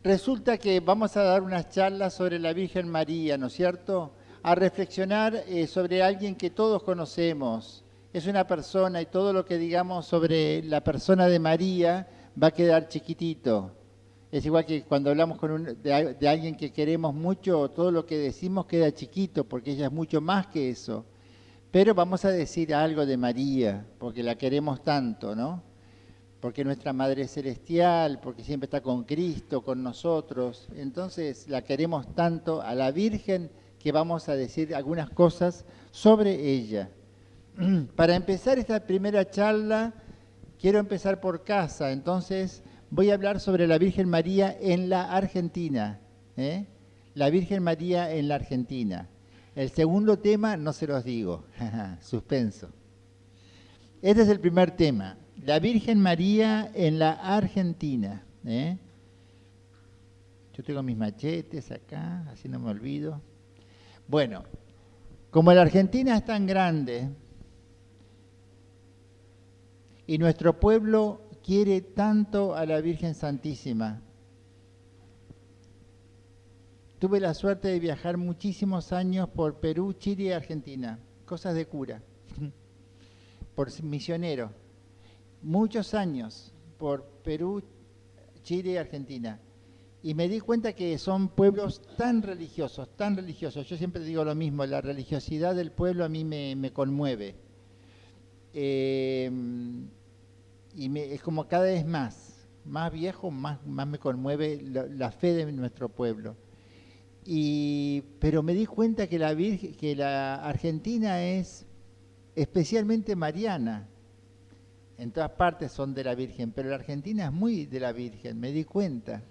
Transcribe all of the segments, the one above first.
Resulta que vamos a dar unas charlas sobre la Virgen María, ¿no es cierto? A reflexionar sobre alguien que todos conocemos. Es una persona y todo lo que digamos sobre la persona de María va a quedar chiquitito. Es igual que cuando hablamos de alguien que queremos mucho, todo lo que decimos queda chiquito porque ella es mucho más que eso. Pero vamos a decir algo de María, porque la queremos tanto, ¿no? Porque nuestra Madre es celestial, porque siempre está con Cristo, con nosotros. Entonces la queremos tanto a la Virgen que vamos a decir algunas cosas sobre ella. Para empezar esta primera charla, quiero empezar por casa, entonces voy a hablar sobre la Virgen María en la Argentina. ¿Eh? La Virgen María en la Argentina. El segundo tema no se los digo, suspenso. Este es el primer tema. La Virgen María en la Argentina. ¿Eh? Yo tengo mis machetes acá, así no me olvido. Bueno, como la Argentina es tan grande y nuestro pueblo quiere tanto a la Virgen Santísima, tuve la suerte de viajar muchísimos años por Perú, Chile y Argentina, cosas de cura, por misionero. Muchos años por Perú, Chile y Argentina. Y me di cuenta que son pueblos tan religiosos, tan religiosos. Yo siempre digo lo mismo, la religiosidad del pueblo a mí me conmueve. Es como cada vez más viejo, más me conmueve la fe de nuestro pueblo. Pero me di cuenta que la Argentina es especialmente mariana. En todas partes son de la Virgen, pero la Argentina es muy de la Virgen, me di cuenta.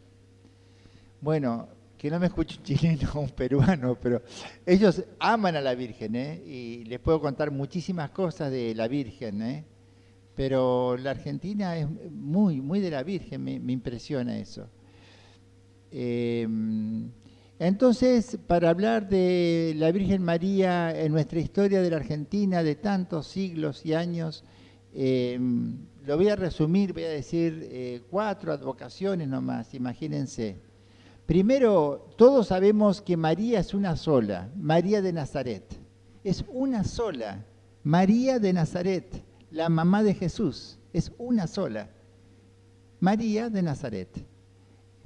Bueno, que no me escuche un chileno o un peruano, pero ellos aman a la Virgen, ¿eh? Y les puedo contar muchísimas cosas de la Virgen, ¿eh? Pero la Argentina es muy, muy de la Virgen, me impresiona eso. Entonces, para hablar de la Virgen María en nuestra historia de la Argentina de tantos siglos y años, lo voy a resumir, voy a decir 4 advocaciones nomás, imagínense. Primero, todos sabemos que María es una sola, María de Nazaret. Es una sola, María de Nazaret, la mamá de Jesús. Es una sola, María de Nazaret.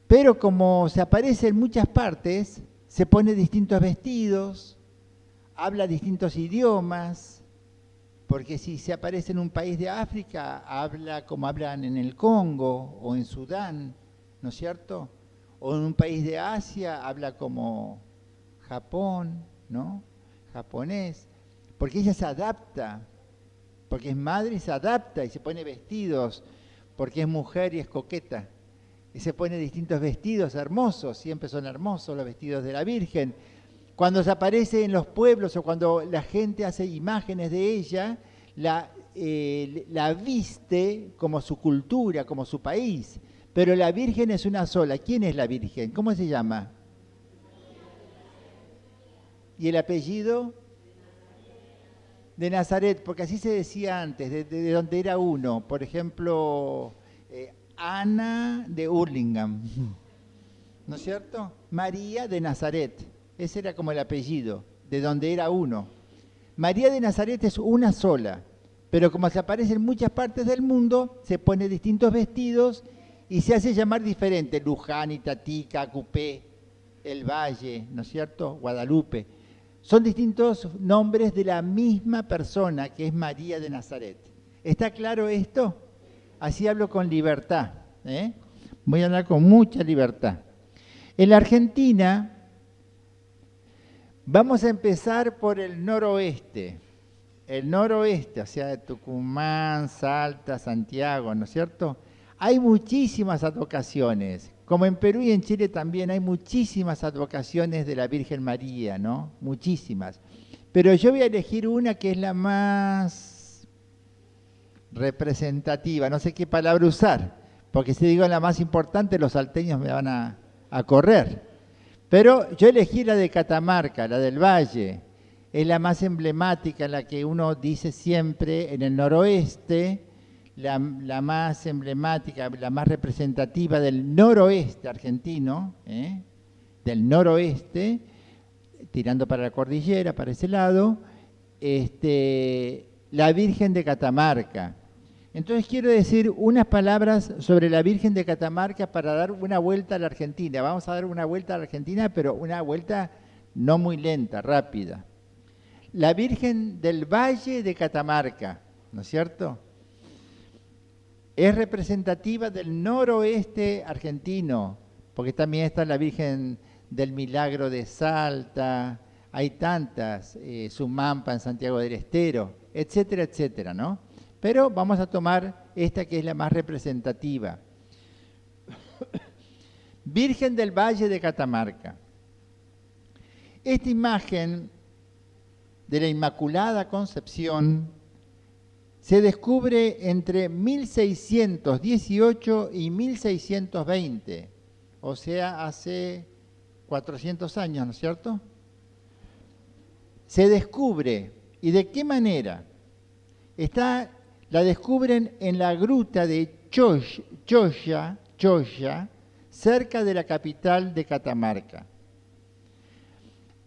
Pero como se aparece en muchas partes, se pone distintos vestidos, habla distintos idiomas, porque si se aparece en un país de África, habla como hablan en el Congo o en Sudán, ¿no es cierto? O en un país de Asia, habla como Japón, ¿no? Japonés, porque ella se adapta, porque es madre y se adapta y se pone vestidos, porque es mujer y es coqueta. Y se pone distintos vestidos hermosos, siempre son hermosos los vestidos de la Virgen. Cuando se aparece en los pueblos o cuando la gente hace imágenes de ella, la viste como su cultura, como su país. Pero la Virgen es una sola. ¿Quién es la Virgen? ¿Cómo se llama? ¿Y el apellido? De Nazaret, porque así se decía antes, de donde era uno. Por ejemplo, Ana de Hurlingham, ¿no es cierto? María de Nazaret, ese era como el apellido, de donde era uno. María de Nazaret es una sola, pero como se aparece en muchas partes del mundo, se pone distintos vestidos y se hace llamar diferente, Luján, Itatica, Cupé, El Valle, ¿no es cierto? Guadalupe. Son distintos nombres de la misma persona que es María de Nazaret. ¿Está claro esto? Así hablo con libertad, ¿eh? Voy a hablar con mucha libertad. En la Argentina vamos a empezar por el noroeste. El noroeste, o sea, de Tucumán, Salta, Santiago, ¿no es cierto? Hay muchísimas advocaciones. Como en Perú y en Chile también hay muchísimas advocaciones de la Virgen María, ¿no? Muchísimas. Pero yo voy a elegir una que es la más representativa, no sé qué palabra usar, porque si digo la más importante los salteños me van a correr. Pero yo elegí la de Catamarca, la del Valle. Es la más emblemática, la que uno dice siempre en el noroeste, la más emblemática, la más representativa del noroeste argentino, del noroeste, tirando para la cordillera, para ese lado, la Virgen de Catamarca. Entonces quiero decir unas palabras sobre la Virgen de Catamarca para dar una vuelta a la Argentina. Vamos a dar una vuelta a la Argentina, pero una vuelta no muy lenta, rápida. La Virgen del Valle de Catamarca, ¿no es cierto? Es representativa del noroeste argentino, porque también está la Virgen del Milagro de Salta, hay tantas, Sumampa en Santiago del Estero, etcétera, etcétera, ¿no? Pero vamos a tomar esta que es la más representativa. Virgen del Valle de Catamarca. Esta imagen de la Inmaculada Concepción se descubre entre 1618 y 1620, o sea, hace 400 años, ¿no es cierto? Se descubre, ¿y de qué manera? La descubren en la gruta de Choya, cerca de la capital de Catamarca.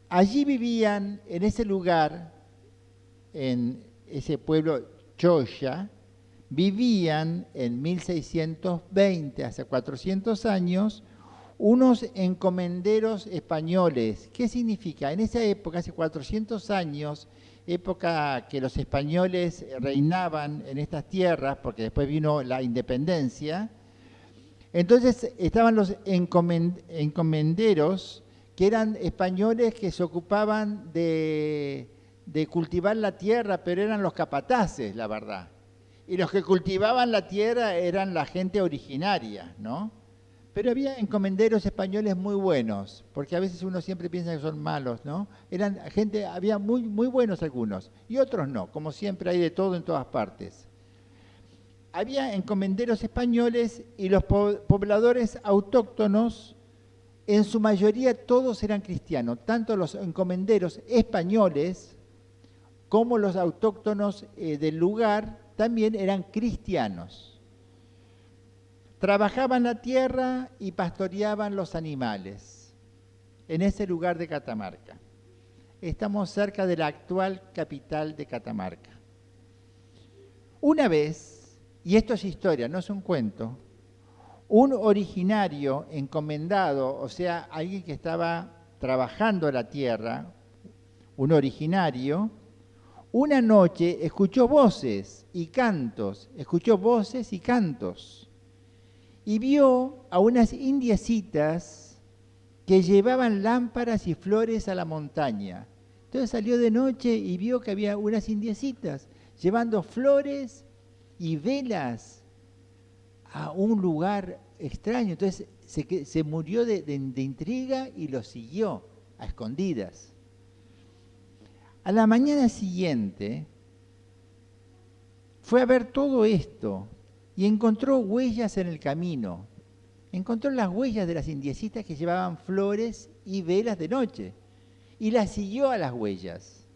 Allí vivían, en ese lugar, en ese pueblo Choya, vivían en 1620, hace 400 años, unos encomenderos españoles. ¿Qué significa? En esa época, hace 400 años, época que los españoles reinaban en estas tierras, porque después vino la independencia, entonces estaban los encomenderos, que eran españoles que se ocupaban de cultivar la tierra, pero eran los capataces, la verdad. Y los que cultivaban la tierra eran la gente originaria, ¿no? Pero había encomenderos españoles muy buenos, porque a veces uno siempre piensa que son malos, ¿no? Había muy, muy buenos algunos, y otros no, como siempre hay de todo en todas partes. Había encomenderos españoles y los pobladores autóctonos, en su mayoría todos eran cristianos, tanto los encomenderos españoles como los autóctonos del lugar también eran cristianos. Trabajaban la tierra y pastoreaban los animales en ese lugar de Catamarca. Estamos cerca de la actual capital de Catamarca. Una vez, y esto es historia, no es un cuento, un originario encomendado, o sea, alguien que estaba trabajando la tierra, un originario, una noche escuchó voces y cantos, y vio a unas indiecitas que llevaban lámparas y flores a la montaña. Entonces salió de noche y vio que había unas indiecitas llevando flores y velas a un lugar extraño. Entonces se murió de intriga y lo siguió a escondidas. A la mañana siguiente fue a ver todo esto y encontró huellas en el camino. Encontró las huellas de las indiecitas que llevaban flores y velas de noche. Y las siguió a las huellas.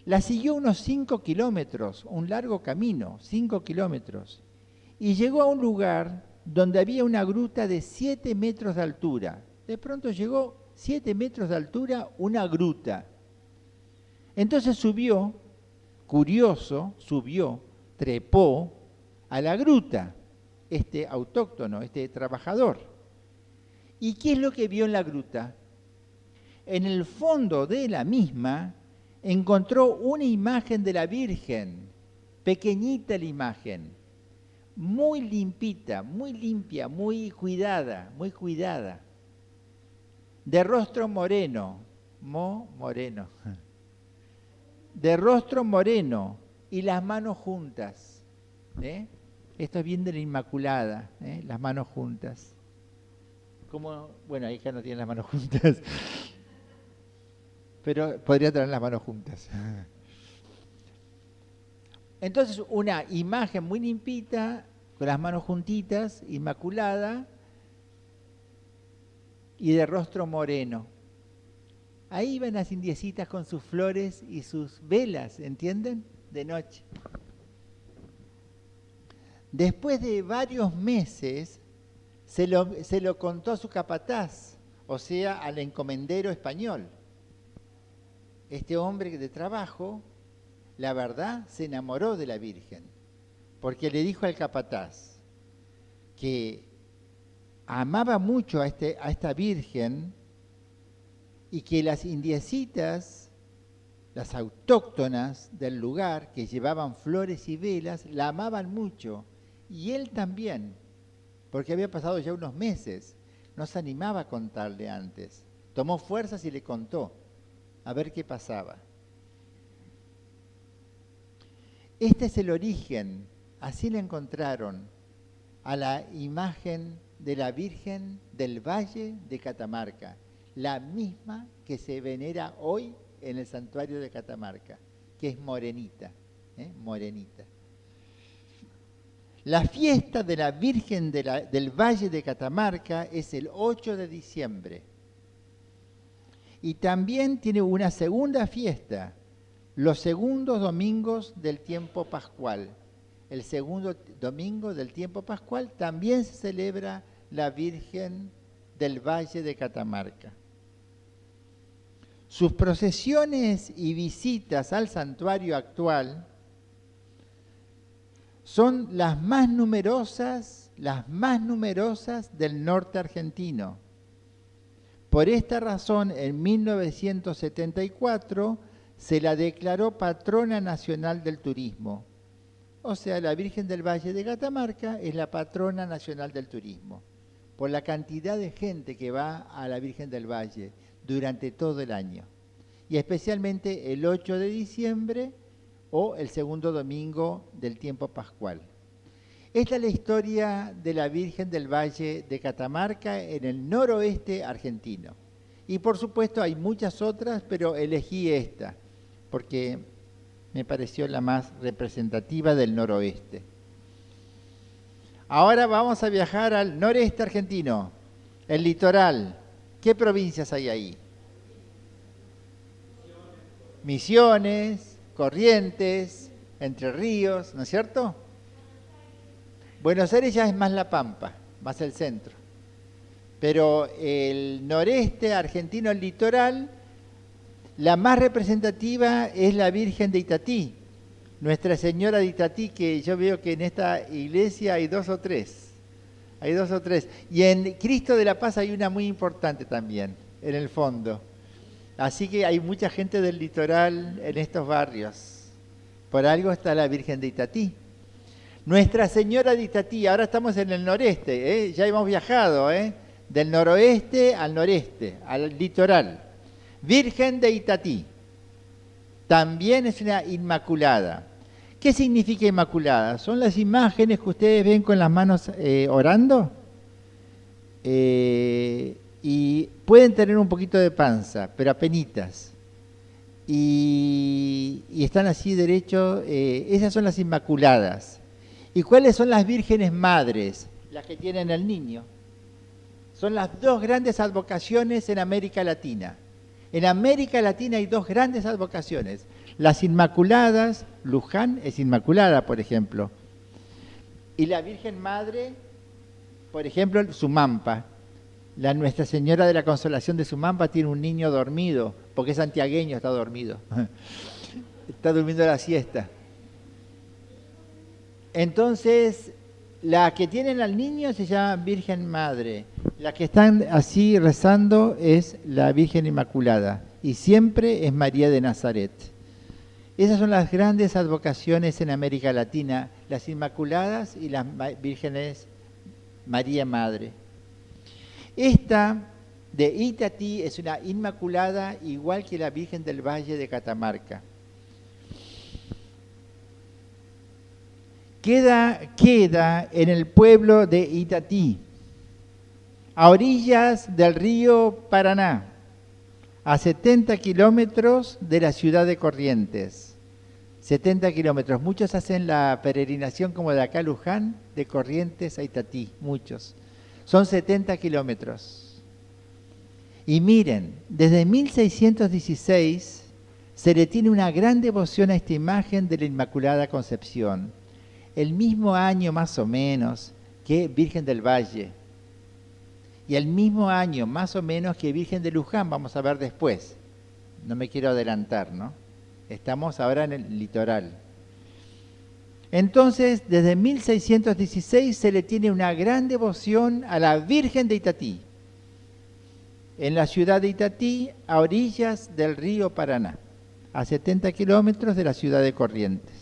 Las siguió unos 5 kilómetros, un largo camino, 5 kilómetros. Y llegó a un lugar donde había una gruta de 7 metros de altura. De pronto llegó 7 metros de altura, una gruta. Entonces subió, curioso, trepó a la gruta, este autóctono, este trabajador. ¿Y qué es lo que vio en la gruta? En el fondo de la misma encontró una imagen de la Virgen, pequeñita la imagen, muy limpita, muy limpia, muy cuidada, de rostro moreno, de rostro moreno y las manos juntas. Esto es bien de la Inmaculada, las manos juntas. Bueno, ahí ya no tienen las manos juntas, pero podría tener las manos juntas. Entonces, una imagen muy limpita, con las manos juntitas, inmaculada, y de rostro moreno. Ahí iban las indiecitas con sus flores y sus velas, ¿entienden? De noche. Después de varios meses, se lo contó a su capataz, o sea, al encomendero español. Este hombre de trabajo, la verdad, se enamoró de la Virgen, porque le dijo al capataz que amaba mucho a esta Virgen y que las indiecitas, las autóctonas del lugar, que llevaban flores y velas, la amaban mucho. Y él también, porque había pasado ya unos meses, no se animaba a contarle antes. Tomó fuerzas y le contó, a ver qué pasaba. Este es el origen, así le encontraron, a la imagen de la Virgen del Valle de Catamarca, la misma que se venera hoy en el santuario de Catamarca, que es morenita, morenita. La fiesta de la Virgen del Valle de Catamarca es el 8 de diciembre. Y también tiene una segunda fiesta, los segundos domingos del tiempo pascual. El segundo domingo del tiempo pascual también se celebra la Virgen del Valle de Catamarca. Sus procesiones y visitas al santuario actual son las más numerosas del norte argentino. Por esta razón, en 1974 se la declaró patrona nacional del turismo. O sea, la Virgen del Valle de Catamarca es la patrona nacional del turismo, por la cantidad de gente que va a la Virgen del Valle durante todo el año, y especialmente el 8 de diciembre o el segundo domingo del tiempo pascual. Esta es la historia de la Virgen del Valle de Catamarca en el noroeste argentino. Y por supuesto hay muchas otras, pero elegí esta, porque me pareció la más representativa del noroeste. Ahora vamos a viajar al noreste argentino, el litoral. ¿Qué provincias hay ahí? Misiones, Corrientes, Entre Ríos, ¿no es cierto? Buenos Aires ya es más La Pampa, más el centro. Pero el noreste argentino, el litoral, la más representativa es la Virgen de Itatí, Nuestra Señora de Itatí, que yo veo que en esta iglesia hay dos o tres. Hay dos o tres. Y en Cristo de la Paz hay una muy importante también, en el fondo. Así que hay mucha gente del litoral en estos barrios. Por algo está la Virgen de Itatí. Nuestra Señora de Itatí, ahora estamos en el noreste, ya hemos viajado, del noroeste al noreste, al litoral. Virgen de Itatí, también es una inmaculada. ¿Qué significa inmaculada? Son las imágenes que ustedes ven con las manos orando y pueden tener un poquito de panza, pero apenitas. Y están así derechos, esas son las inmaculadas. ¿Y cuáles son las vírgenes madres? Las que tienen al niño. Son las dos grandes advocaciones en América Latina. En América Latina hay dos grandes advocaciones. Las Inmaculadas, Luján es Inmaculada, por ejemplo. Y la Virgen Madre, por ejemplo, Sumampa. La Nuestra Señora de la Consolación de Sumampa tiene un niño dormido, porque es santiagueño, está dormido. Está durmiendo la siesta. Entonces, la que tienen al niño se llama Virgen Madre. La que están así rezando es la Virgen Inmaculada. Y siempre es María de Nazaret. Esas son las grandes advocaciones en América Latina, las Inmaculadas y las Vírgenes María Madre. Esta de Itatí es una Inmaculada igual que la Virgen del Valle de Catamarca. Queda en el pueblo de Itatí, a orillas del río Paraná, a 70 kilómetros de la ciudad de Corrientes. 70 kilómetros. Muchos hacen la peregrinación como de acá a Luján, de Corrientes a Itatí, muchos. Son 70 kilómetros. Y miren, desde 1616 se le tiene una gran devoción a esta imagen de la Inmaculada Concepción. el mismo año más o menos que Virgen del Valle. Y el mismo año más o menos que Virgen de Luján, vamos a ver después. No me quiero adelantar, ¿no? Estamos ahora en el litoral. Entonces, desde 1616 se le tiene una gran devoción a la Virgen de Itatí, en la ciudad de Itatí, a orillas del río Paraná, a 70 kilómetros de la ciudad de Corrientes.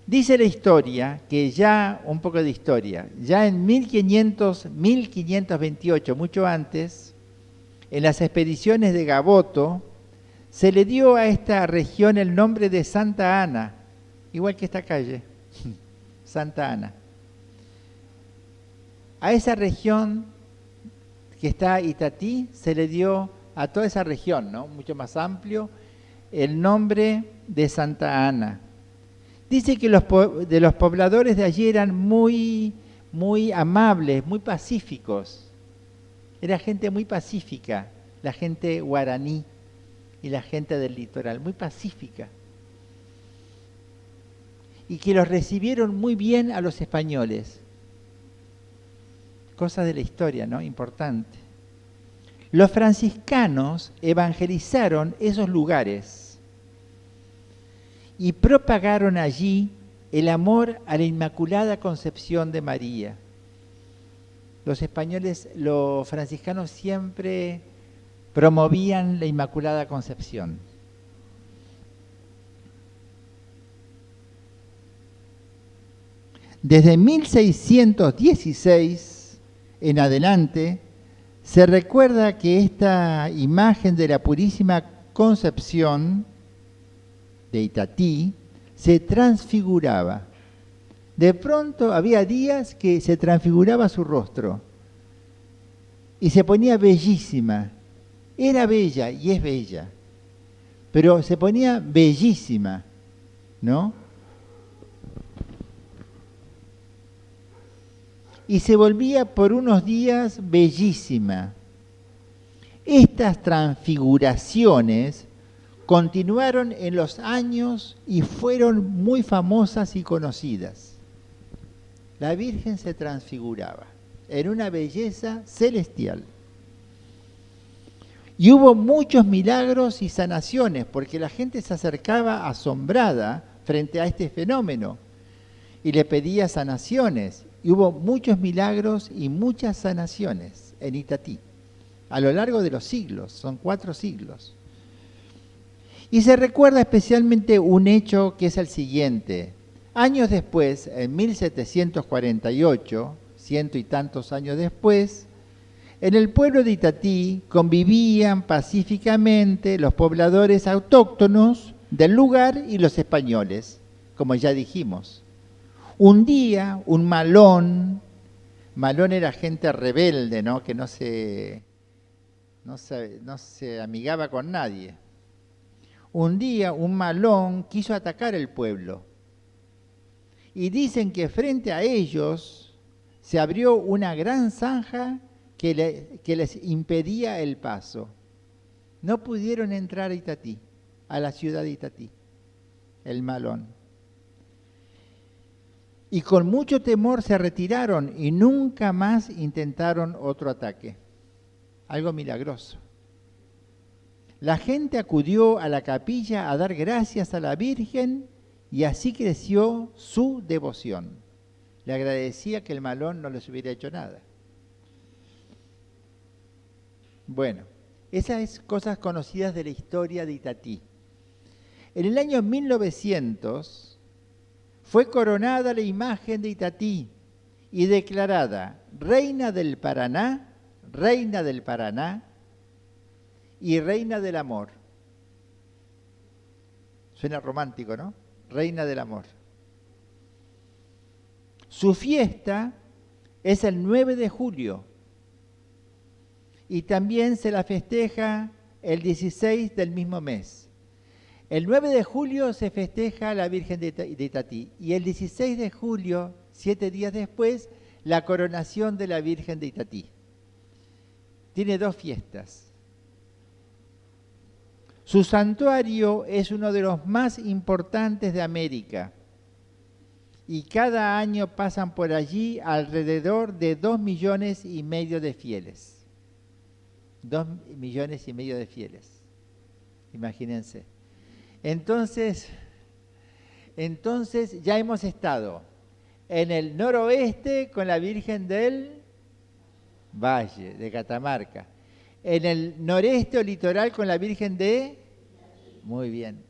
Dice la historia que ya, un poco de historia, ya en 1528, mucho antes, en las expediciones de Gaboto, se le dio a esta región el nombre de Santa Ana, igual que esta calle, Santa Ana. A esa región que está Itatí se le dio a toda esa región, ¿no? Mucho más amplio, el nombre de Santa Ana. Dice que los pobladores de allí eran muy amables, muy pacíficos. Era gente muy pacífica, la gente guaraní y la gente del litoral, muy pacífica. Y que los recibieron muy bien a los españoles. Cosas de la historia, ¿no? Importante. Los franciscanos evangelizaron esos lugares y propagaron allí el amor a la Inmaculada Concepción de María. Los españoles, los franciscanos siempre promovían la Inmaculada Concepción. Desde 1616 en adelante, se recuerda que esta imagen de la Purísima Concepción de Itatí se transfiguraba. De pronto había días que se transfiguraba su rostro y se ponía bellísima. Era bella y es bella, pero se ponía bellísima, ¿no? Y se volvía por unos días bellísima. Estas transfiguraciones continuaron en los años y fueron muy famosas y conocidas. La Virgen se transfiguraba en una belleza celestial. Y hubo muchos milagros y sanaciones, porque la gente se acercaba asombrada frente a este fenómeno y le pedía sanaciones. Y hubo muchos milagros y muchas sanaciones en Itatí, a lo largo de los siglos, son 4 siglos. Y se recuerda especialmente un hecho que es el siguiente. Años después, en 1748, ciento y tantos años después, en el pueblo de Itatí convivían pacíficamente los pobladores autóctonos del lugar y los españoles, como ya dijimos. Un día, un malón era gente rebelde, ¿no? Que no se amigaba con nadie. Un día, un malón quiso atacar el pueblo. Y dicen que frente a ellos se abrió una gran zanja que les impedía el paso. No pudieron entrar a Itatí, a la ciudad de Itatí, el malón. Y con mucho temor se retiraron y nunca más intentaron otro ataque. Algo milagroso. La gente acudió a la capilla a dar gracias a la Virgen y así creció su devoción. Le agradecía que el malón no les hubiera hecho nada. Bueno, esas cosas conocidas de la historia de Itatí. En el año 1900 fue coronada la imagen de Itatí y declarada Reina del Paraná y Reina del Amor. Suena romántico, ¿no? Reina del Amor. Su fiesta es el 9 de julio y también se la festeja el 16 del mismo mes. El 9 de julio se festeja la Virgen de Itatí y el 16 de julio, 7 días después, la coronación de la Virgen de Itatí. Tiene 2 fiestas. Su santuario es uno de los más importantes de América y cada año pasan por allí alrededor de 2,5 millones de fieles. 2,5 millones de fieles. Imagínense. Entonces ya hemos estado en el noroeste con la Virgen del Valle, de Catamarca. En el noreste o litoral con la Virgen de... Muy bien.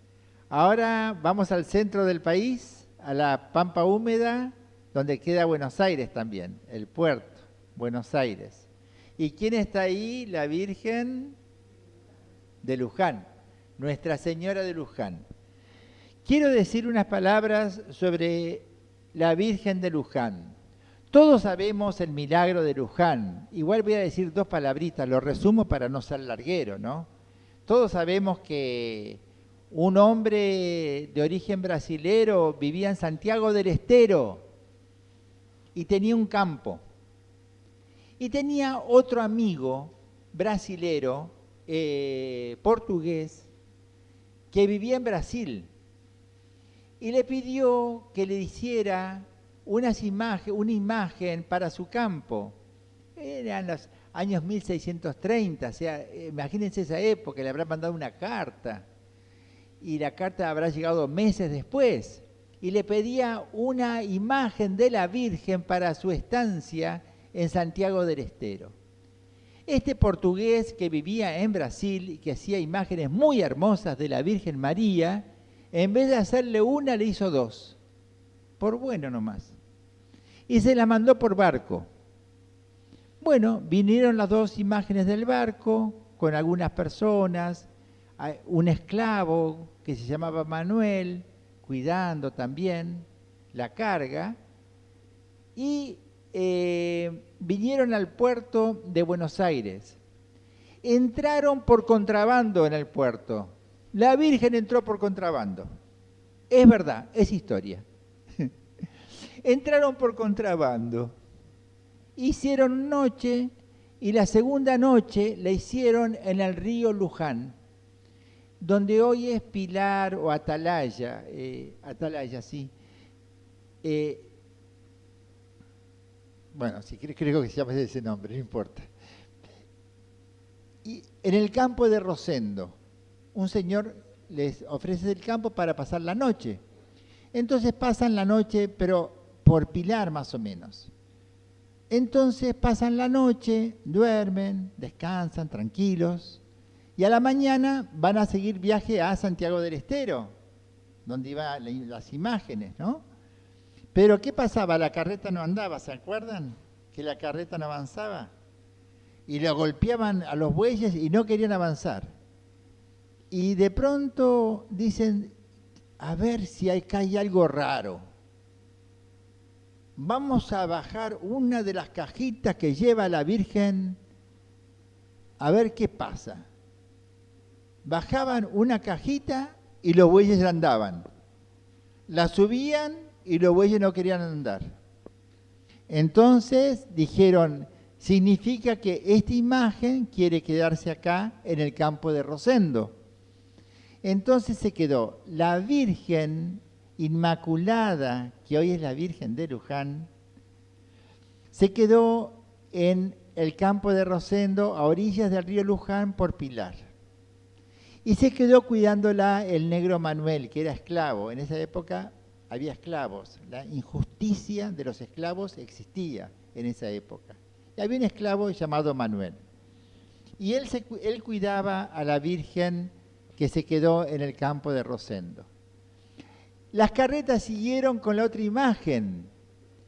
Ahora vamos al centro del país, a la Pampa Húmeda, donde queda Buenos Aires también, el puerto, Buenos Aires. ¿Y quién está ahí? La Virgen de Luján, Nuestra Señora de Luján. Quiero decir unas palabras sobre la Virgen de Luján. Todos sabemos el milagro de Luján. Igual voy a decir 2 palabritas, lo resumo para no ser larguero, ¿no? Todos sabemos que un hombre de origen brasilero vivía en Santiago del Estero y tenía un campo. Y tenía otro amigo brasilero, portugués, que vivía en Brasil. Y le pidió que le hiciera una imagen para su campo. Eran los años 1630, o sea, imagínense esa época, le habrá mandado una carta. Y la carta habrá llegado meses después. Y le pedía una imagen de la Virgen para su estancia en Santiago del Estero. Este portugués que vivía en Brasil y que hacía imágenes muy hermosas de la Virgen María, en vez de hacerle una, le hizo 2. Por bueno nomás. Y se la mandó por barco. Bueno, vinieron las 2 imágenes del barco con algunas personas, un esclavo que se llamaba Manuel, cuidando también la carga, y vinieron al puerto de Buenos Aires. Entraron por contrabando en el puerto. La Virgen entró por contrabando. Es verdad, es historia. Entraron por contrabando. Hicieron noche y la segunda noche la hicieron en el río Luján, donde hoy es Pilar o Atalaya, sí. Bueno, sí, creo que se llama ese nombre, no importa. Y en el campo de Rosendo, un señor les ofrece el campo para pasar la noche. Entonces pasan la noche, pero por Pilar más o menos. Entonces pasan la noche, duermen, descansan, tranquilos, y a la mañana van a seguir viaje a Santiago del Estero, donde iban las imágenes, ¿no? Pero ¿qué pasaba? La carreta no andaba, ¿se acuerdan? Que la carreta no avanzaba. Y le golpeaban a los bueyes y no querían avanzar. Y de pronto dicen, a ver si acá hay algo raro. Vamos a bajar una de las cajitas que lleva la Virgen, a ver qué pasa. Bajaban una cajita y los bueyes andaban. La subían y los bueyes no querían andar. Entonces dijeron, significa que esta imagen quiere quedarse acá en el campo de Rosendo. Entonces se quedó la Virgen Inmaculada, que hoy es la Virgen de Luján, se quedó en el campo de Rosendo, a orillas del río Luján, por Pilar. Y se quedó cuidándola el negro Manuel, que era esclavo. En esa época había esclavos. La injusticia de los esclavos existía en esa época. Y había un esclavo llamado Manuel. Y él cuidaba a la Virgen que se quedó en el campo de Rosendo. Las carretas siguieron con la otra imagen,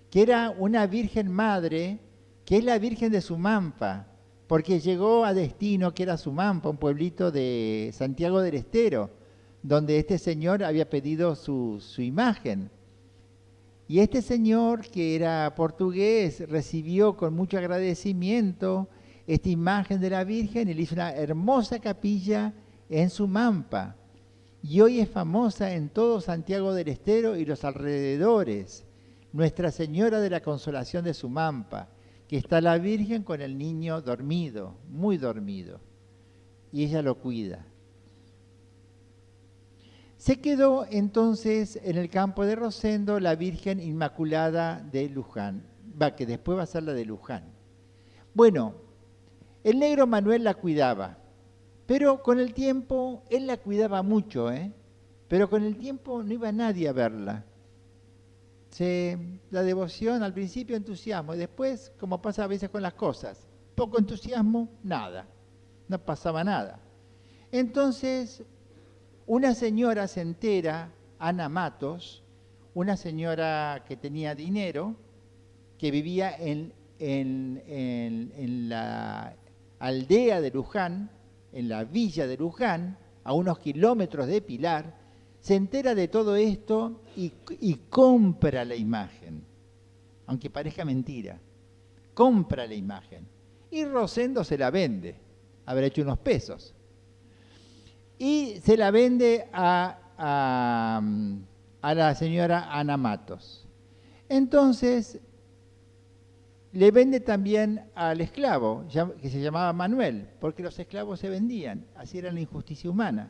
que era una Virgen Madre, que es la Virgen de Sumampa, porque llegó a destino, que era Sumampa, un pueblito de Santiago del Estero, donde este señor había pedido su imagen. Y este señor, que era portugués, recibió con mucho agradecimiento esta imagen de la Virgen y le hizo una hermosa capilla en Sumampa. Y hoy es famosa en todo Santiago del Estero y los alrededores. Nuestra Señora de la Consolación de Sumampa, que está la Virgen con el niño dormido, muy dormido, y ella lo cuida. Se quedó entonces en el campo de Rosendo la Virgen Inmaculada de Luján, que después va a ser la de Luján. Bueno, el negro Manuel la cuidaba, pero con el tiempo, él la cuidaba mucho, pero con el tiempo no iba nadie a verla. La devoción al principio entusiasmo, y después, como pasa a veces con las cosas, poco entusiasmo, nada, no pasaba nada. Entonces, una señora se entera, Ana Matos, una señora que tenía dinero, que vivía en la aldea de Luján, en la villa de Luján, a unos kilómetros de Pilar, se entera de todo esto y compra la imagen, aunque parezca mentira, compra la imagen. Y Rosendo se la vende, habrá hecho unos pesos. Y se la vende a la señora Ana Matos. Entonces, le vende también al esclavo, que se llamaba Manuel, porque los esclavos se vendían, así era la injusticia humana.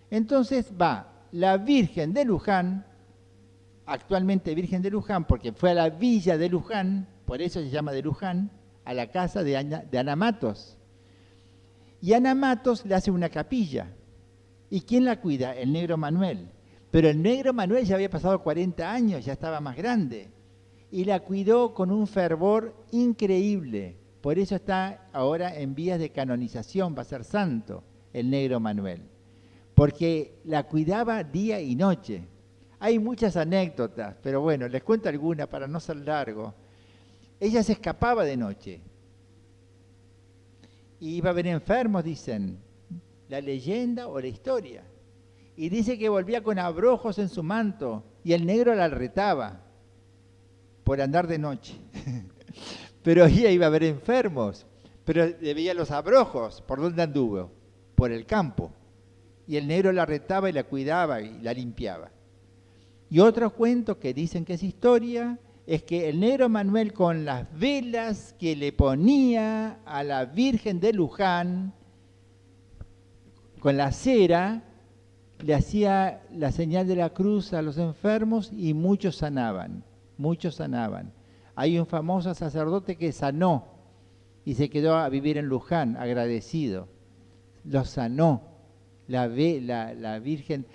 Entonces va la Virgen de Luján, actualmente Virgen de Luján, porque fue a la villa de Luján, por eso se llama de Luján, a la casa de Ana Matos. Y Ana Matos le hace una capilla. ¿Y quién la cuida? El negro Manuel. Pero el negro Manuel ya había pasado 40 años, ya estaba más grande. Y la cuidó con un fervor increíble. Por eso está ahora en vías de canonización, va a ser santo el negro Manuel. Porque la cuidaba día y noche. Hay muchas anécdotas, pero bueno, les cuento alguna para no ser largo. Ella se escapaba de noche. Y iba a ver enfermos, dicen, la leyenda o la historia. Y dice que volvía con abrojos en su manto y el negro la retaba por andar de noche. Pero ella iba a ver enfermos, pero le veía los abrojos. ¿Por dónde anduvo? Por el campo. Y el negro la retaba y la cuidaba y la limpiaba. Y otro cuento que dicen que es historia es que el negro Manuel, con las velas que le ponía a la Virgen de Luján, con la cera, le hacía la señal de la cruz a los enfermos y muchos sanaban, muchos sanaban. Hay un famoso sacerdote que sanó y se quedó a vivir en Luján, agradecido. Los sanó la vela de la Virgen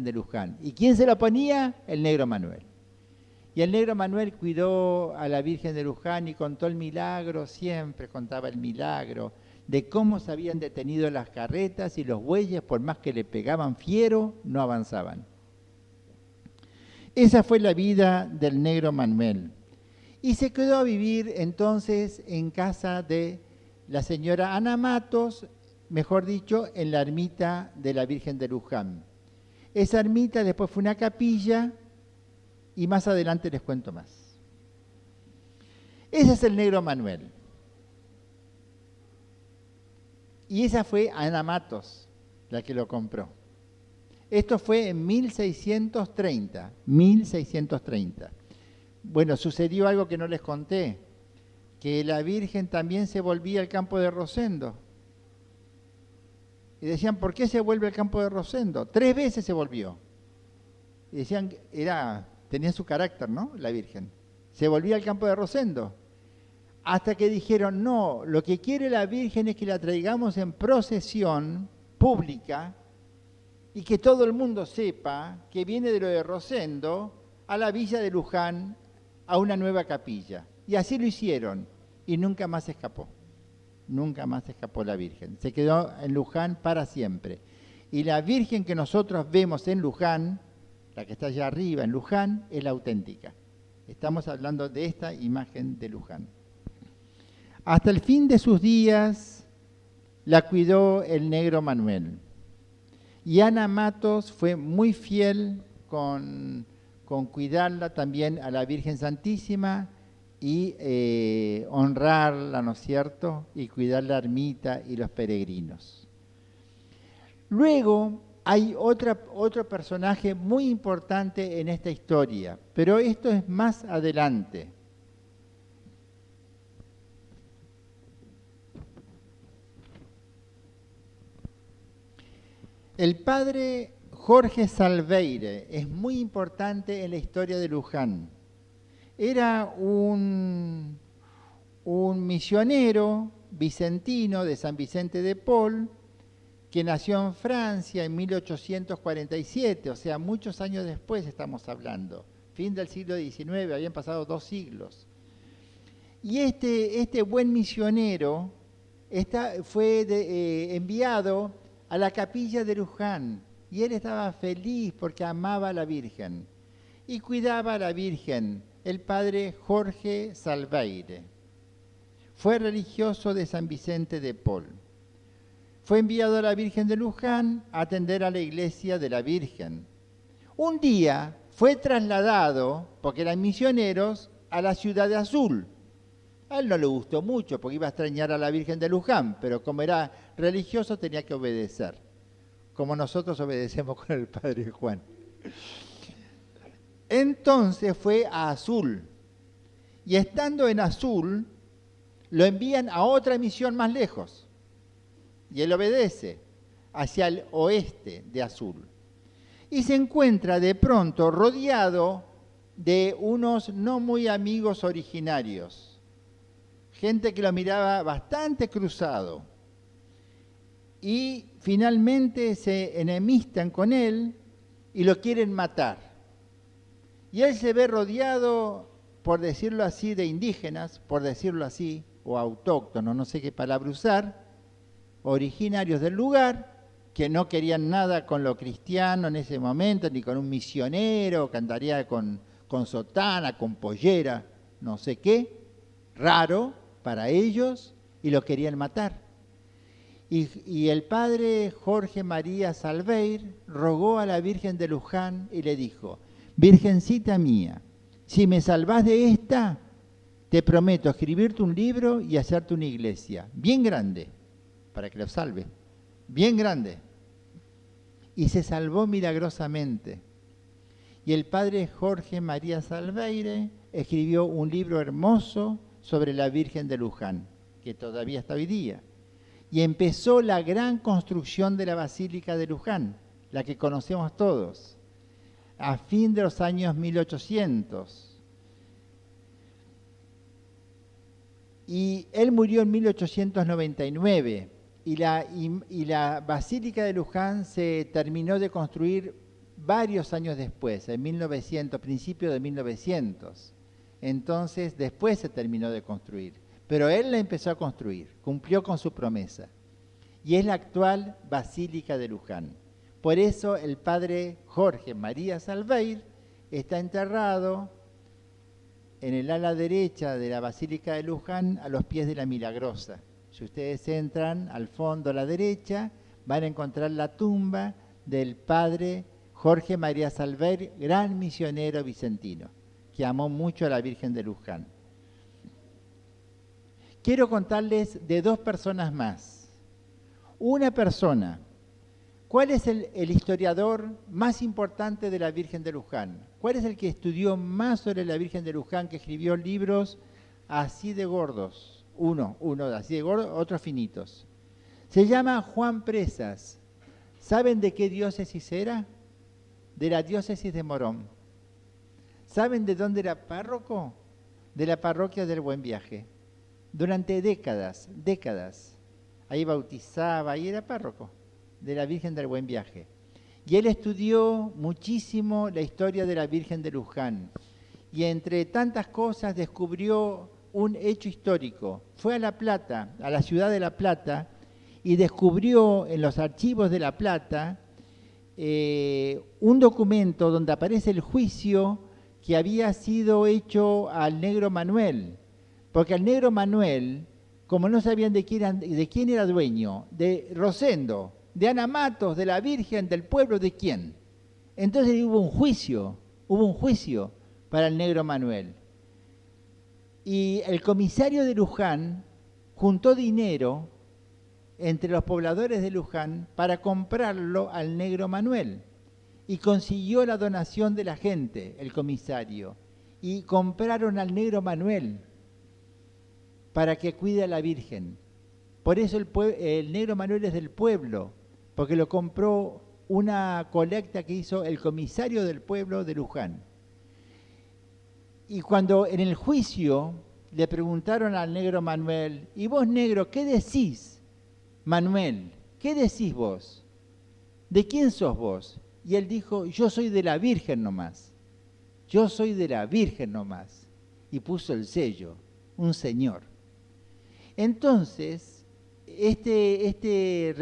de Luján. ¿Y quién se la ponía? El negro Manuel. Y el negro Manuel cuidó a la Virgen de Luján y contó el milagro, siempre contaba el milagro, de cómo se habían detenido las carretas y los bueyes, por más que le pegaban fiero, no avanzaban. Esa fue la vida del negro Manuel. Y se quedó a vivir entonces en casa de la señora Ana Matos, mejor dicho, en la ermita de la Virgen de Luján. Esa ermita después fue una capilla y más adelante les cuento más. Ese es el negro Manuel. Y esa fue Ana Matos, la que lo compró. Esto fue en 1630. Bueno, sucedió algo que no les conté, que la Virgen también se volvía al campo de Rosendo. Y decían, ¿por qué se vuelve al campo de Rosendo? 3 veces se volvió. Y decían, tenía su carácter, ¿no? La Virgen. Se volvía al campo de Rosendo. Hasta que dijeron, no, lo que quiere la Virgen es que la traigamos en procesión pública y que todo el mundo sepa que viene de lo de Rosendo a la villa de Luján, a una nueva capilla. Y así lo hicieron y nunca más escapó. Nunca más escapó la Virgen. Se quedó en Luján para siempre. Y la Virgen que nosotros vemos en Luján, la que está allá arriba en Luján, es la auténtica. Estamos hablando de esta imagen de Luján. Hasta el fin de sus días la cuidó el negro Manuel. Y Ana Matos fue muy fiel con cuidarla también a la Virgen Santísima y honrarla, ¿no es cierto? Y cuidar la ermita y los peregrinos. Luego hay otro personaje muy importante en esta historia, pero esto es más adelante. El padre Jorge Salveire es muy importante en la historia de Luján. Era un misionero vicentino de San Vicente de Paul, que nació en Francia en 1847, o sea, muchos años después estamos hablando, fin del siglo XIX, habían pasado 2 siglos. Y este buen misionero fue enviado a la capilla de Luján, y él estaba feliz porque amaba a la Virgen, y cuidaba a la Virgen, el padre Jorge Salveire. Fue religioso de San Vicente de Paul. Fue enviado a la Virgen de Luján a atender a la iglesia de la Virgen. Un día fue trasladado, porque eran misioneros, a la ciudad de Azul. A él no le gustó mucho porque iba a extrañar a la Virgen de Luján, pero como era religioso tenía que obedecer, como nosotros obedecemos con el Padre Juan. Entonces fue a Azul, y estando en Azul, lo envían a otra misión más lejos. Y él obedece hacia el oeste de Azul. Y se encuentra de pronto rodeado de unos no muy amigos originarios. Gente que lo miraba bastante cruzado. Y finalmente se enemistan con él y lo quieren matar. Y él se ve rodeado, por decirlo así, de indígenas, por decirlo así, o autóctonos, no sé qué palabra usar, originarios del lugar, que no querían nada con lo cristiano en ese momento, ni con un misionero que andaría con sotana, con pollera, no sé qué, raro para ellos, y lo querían matar. Y el padre Jorge María Salveire rogó a la Virgen de Luján y le dijo: Virgencita mía, si me salvás de esta, te prometo escribirte un libro y hacerte una iglesia, bien grande, para que lo salve, bien grande. Y se salvó milagrosamente. Y el padre Jorge María Salveire escribió un libro hermoso sobre la Virgen de Luján, que todavía está hoy día. Y empezó la gran construcción de la Basílica de Luján, la que conocemos todos, a fin de los años 1800. Y él murió en 1899. Y la Basílica de Luján se terminó de construir varios años después, en 1900, principio de 1900. Entonces, después se terminó de construir. Pero él la empezó a construir, cumplió con su promesa. Y es la actual Basílica de Luján. Por eso el padre Jorge María Salveire está enterrado en el ala derecha de la Basílica de Luján, a los pies de la Milagrosa. Si ustedes entran al fondo a la derecha, van a encontrar la tumba del padre Jorge María Salveire, gran misionero vicentino, que amó mucho a la Virgen de Luján. Quiero contarles de 2 personas más. Una persona, ¿cuál es el historiador más importante de la Virgen de Luján? ¿Cuál es el que estudió más sobre la Virgen de Luján, que escribió libros así de gordos? Uno así de gordo, otros finitos. Se llama Juan Presas. ¿Saben de qué diócesis era? De la diócesis de Morón. ¿Saben de dónde era párroco? De la parroquia del Buen Viaje. Durante décadas. Ahí bautizaba, ahí era párroco de la Virgen del Buen Viaje. Y él estudió muchísimo la historia de la Virgen de Luján. Y entre tantas cosas descubrió un hecho histórico. Fue a La Plata, a la ciudad de La Plata, y descubrió en los archivos de La Plata un documento donde aparece el juicio que había sido hecho al negro Manuel. Porque al negro Manuel, como no sabían de quién era dueño, de Rosendo, de Ana Matos, de la Virgen, del pueblo, ¿de quién? Entonces hubo un juicio para el negro Manuel. Y el comisario de Luján juntó dinero entre los pobladores de Luján para comprarlo al negro Manuel. Y consiguió la donación de la gente, el comisario. Y compraron al negro Manuel para que cuide a la Virgen. Por eso el negro Manuel es del pueblo, porque lo compró una colecta que hizo el comisario del pueblo de Luján. Y cuando en el juicio le preguntaron al negro Manuel, ¿y vos, negro, qué decís, Manuel? ¿Qué decís vos? ¿De quién sos vos? Y él dijo, yo soy de la Virgen nomás. Yo soy de la Virgen nomás. Y puso el sello, un señor. Entonces, este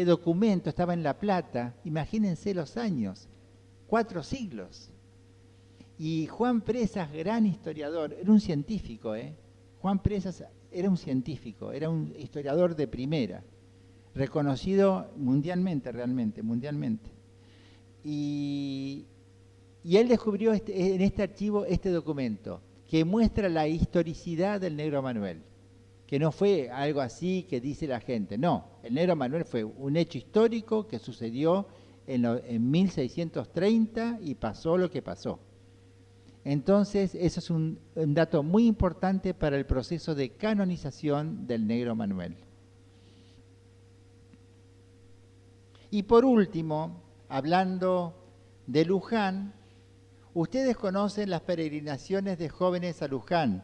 documento estaba en La Plata, imagínense los años, 4 siglos. Y Juan Presas, gran historiador, era un científico, Juan Presas era un científico, era un historiador de primera, reconocido mundialmente, realmente, mundialmente. Y él descubrió en este archivo este documento, que muestra la historicidad del negro Manuel, que no fue algo así que dice la gente, no, el negro Manuel fue un hecho histórico que sucedió en 1630 y pasó lo que pasó. Entonces, eso es un dato muy importante para el proceso de canonización del negro Manuel. Y por último, hablando de Luján, ustedes conocen las peregrinaciones de jóvenes a Luján,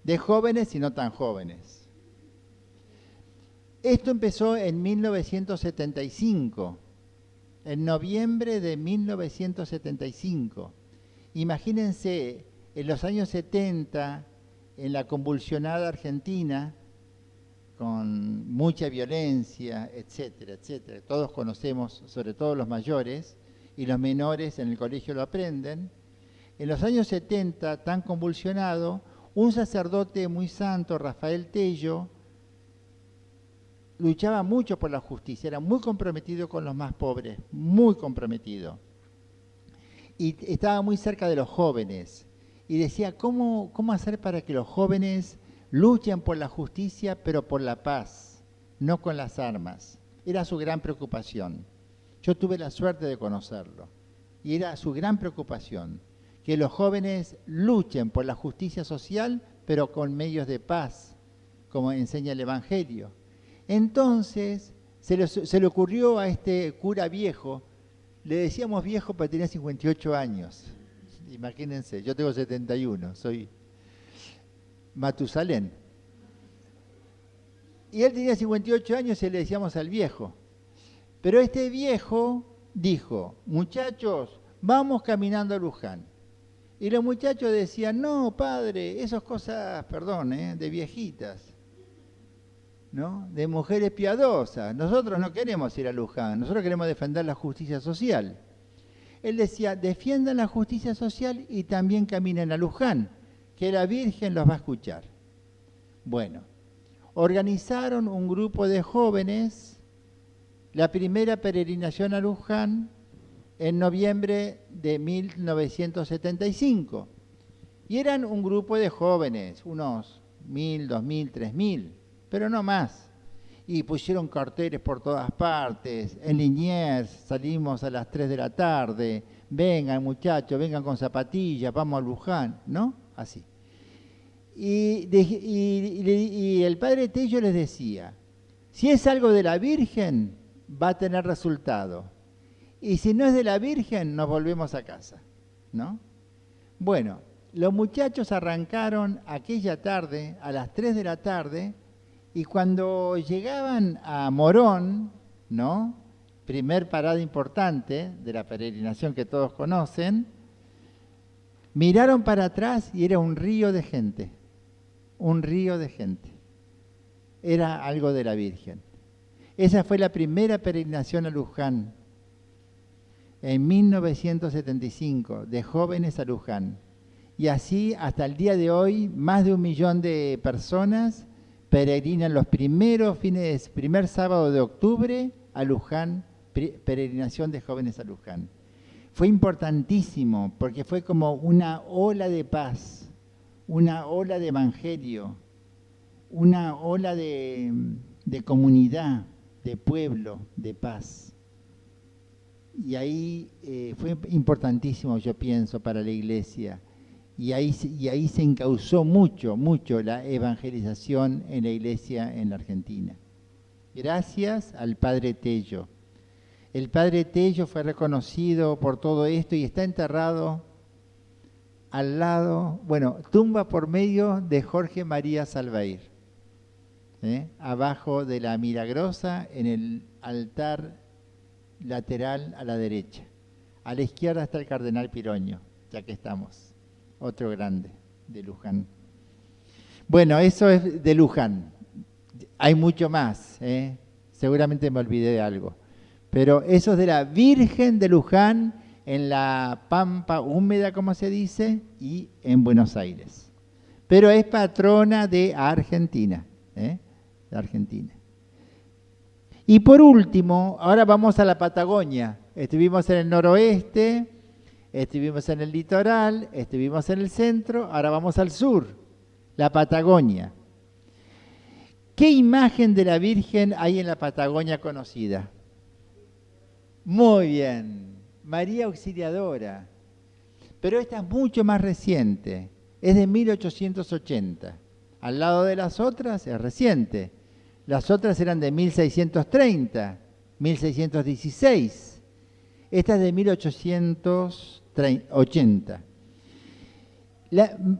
de jóvenes y no tan jóvenes. Esto empezó en 1975, en noviembre de 1975. Imagínense, en los años 70, en la convulsionada Argentina, con mucha violencia, etcétera, etcétera. Todos conocemos, sobre todo los mayores, y los menores en el colegio lo aprenden. En los años 70, tan convulsionado, un sacerdote muy santo, Rafael Tello, luchaba mucho por la justicia, era muy comprometido con los más pobres, muy comprometido. Y estaba muy cerca de los jóvenes. Y decía, ¿cómo hacer para que los jóvenes luchen por la justicia, pero por la paz, no con las armas? Era su gran preocupación. Yo tuve la suerte de conocerlo. Y era su gran preocupación, que los jóvenes luchen por la justicia social, pero con medios de paz, como enseña el Evangelio. Entonces, se le ocurrió a este cura viejo, le decíamos viejo porque tenía 58 años. Imagínense, yo tengo 71, soy Matusalén. Y él tenía 58 años y le decíamos al viejo. Pero este viejo dijo, muchachos, vamos caminando a Luján. Y los muchachos decían, no, padre, esas cosas, perdón, de viejitas, ¿no? De mujeres piadosas. Nosotros no queremos ir a Luján, nosotros queremos defender la justicia social. Él decía, defiendan la justicia social y también caminen a Luján, que la Virgen los va a escuchar. Bueno, organizaron un grupo de jóvenes, la primera peregrinación a Luján en noviembre de 1975. Y eran un grupo de jóvenes, unos 1.000, 2.000, 3.000, pero no más. Y pusieron carteles por todas partes. En Liniers salimos a las 3 de la tarde. Vengan, muchachos, vengan con zapatillas, vamos a Luján, ¿no? Así. Y el padre Tello les decía, si es algo de la Virgen, va a tener resultado. Y si no es de la Virgen, nos volvemos a casa, ¿no? Bueno, los muchachos arrancaron aquella tarde, a las 3 de la tarde, y cuando llegaban a Morón, ¿no? Primer parada importante de la peregrinación que todos conocen, miraron para atrás y era un río de gente, un río de gente. Era algo de la Virgen. Esa fue la primera peregrinación a Luján, en 1975, de jóvenes a Luján. Y así, hasta el día de hoy, más de 1 millón de personas peregrinan los primer sábado de octubre a Luján, peregrinación de jóvenes a Luján. Fue importantísimo porque fue como una ola de paz, una ola de evangelio, una ola de comunidad, de pueblo, de paz. Y ahí fue importantísimo, yo pienso, para la iglesia. Y ahí se encauzó mucho la evangelización en la iglesia en la Argentina. Gracias al padre Tello. El padre Tello fue reconocido por todo esto y está enterrado al lado, bueno, tumba por medio de Jorge María Salvair, abajo de la Milagrosa, en el altar lateral a la derecha. A la izquierda está el cardenal Piroño, ya que estamos, otro grande de Luján. Bueno, eso es de Luján. Hay mucho más, seguramente me olvidé de algo. Pero eso es de la Virgen de Luján, en la Pampa húmeda, como se dice, y en Buenos Aires. Pero es patrona de Argentina, de Argentina. Y por último, ahora vamos a la Patagonia. Estuvimos en el noroeste, estuvimos en el litoral, estuvimos en el centro, ahora vamos al sur, la Patagonia. ¿Qué imagen de la Virgen hay en la Patagonia conocida? Muy bien, María Auxiliadora. Pero esta es mucho más reciente, es de 1880. Al lado de las otras es reciente. Las otras eran de 1630, 1616. Esta es de 1880.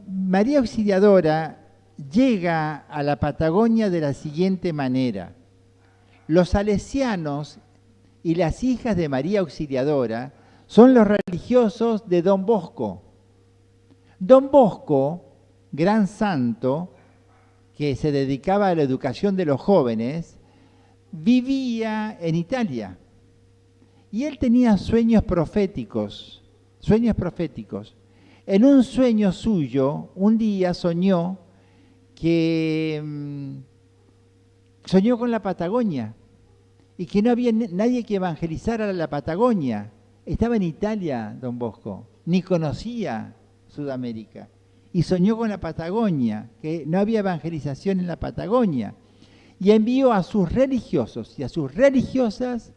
María Auxiliadora llega a la Patagonia de la siguiente manera. Los salesianos y las hijas de María Auxiliadora son los religiosos de Don Bosco. Don Bosco, gran santo, que se dedicaba a la educación de los jóvenes, vivía en Italia. Y él tenía sueños proféticos, sueños proféticos. En un sueño suyo, un día soñó con la Patagonia y que no había nadie que evangelizara la Patagonia. Estaba en Italia, don Bosco, ni conocía Sudamérica. Y soñó con la Patagonia, que no había evangelización en la Patagonia. Y envió a sus religiosos y a sus religiosas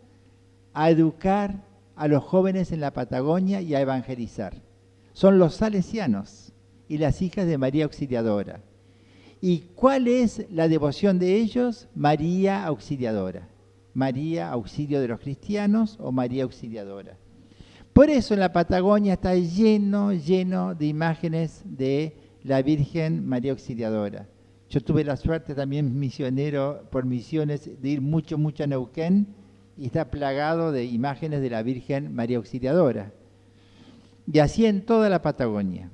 a educar a los jóvenes en la Patagonia y a evangelizar. Son los salesianos y las hijas de María Auxiliadora. ¿Y cuál es la devoción de ellos? María Auxiliadora. María, auxilio de los cristianos, o María Auxiliadora. Por eso en la Patagonia está lleno de imágenes de la Virgen María Auxiliadora. Yo tuve la suerte también, misionero por misiones, de ir mucho a Neuquén, y está plagado de imágenes de la Virgen María Auxiliadora. Y así en toda la Patagonia.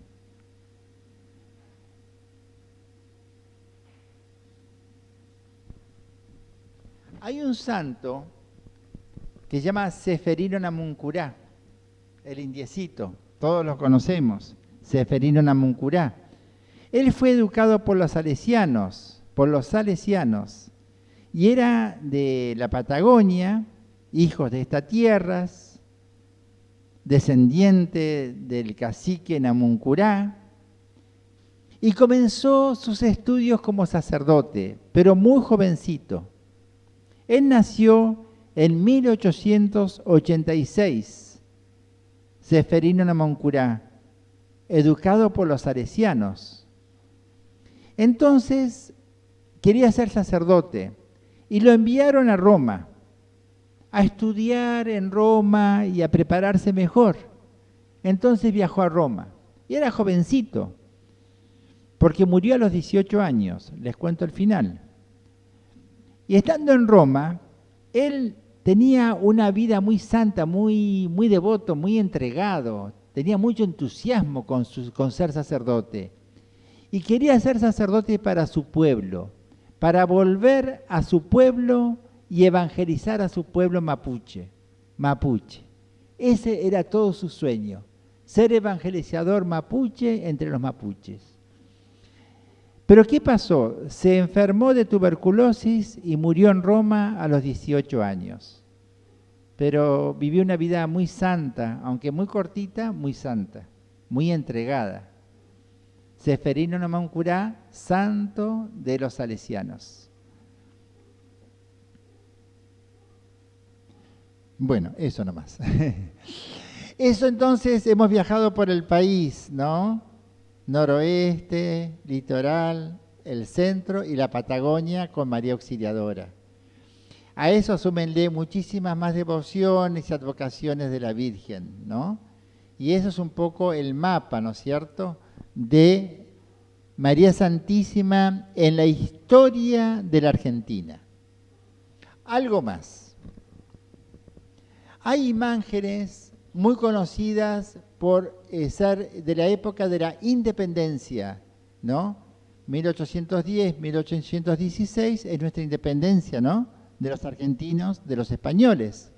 Hay un santo que se llama Ceferino Namuncurá, el indiecito, todos lo conocemos, Ceferino Namuncurá. Él fue educado por los salesianos, y era de la Patagonia, hijos de estas tierras, descendiente del cacique Namuncurá, y comenzó sus estudios como sacerdote, pero muy jovencito. Él nació en 1886, Ceferino Namuncurá, educado por los salesianos. Entonces quería ser sacerdote y lo enviaron a Roma, a estudiar en Roma y a prepararse mejor. Entonces viajó a Roma y era jovencito, porque murió a los 18 años, les cuento el final. Y estando en Roma, él tenía una vida muy santa, muy devoto, muy entregado, tenía mucho entusiasmo con ser sacerdote. Y quería ser sacerdote para su pueblo, para volver a su pueblo y evangelizar a su pueblo mapuche. Ese era todo su sueño, ser evangelizador mapuche entre los mapuches. Pero ¿qué pasó? Se enfermó de tuberculosis y murió en Roma a los 18 años. Pero vivió una vida muy santa, aunque muy cortita, muy santa, muy entregada. Ceferino Namuncurá, santo de los salesianos. Bueno, eso nomás. Eso entonces, hemos viajado por el país, ¿no? Noroeste, litoral, el centro y la Patagonia con María Auxiliadora. A eso súmenle muchísimas más devociones y advocaciones de la Virgen, ¿no? Y eso es un poco el mapa, ¿no es cierto?, de María Santísima en la historia de la Argentina. Algo más. Hay imágenes muy conocidas por ser de la época de la independencia, ¿no? 1810, 1816 es nuestra independencia, ¿no?, de los argentinos, de los españoles.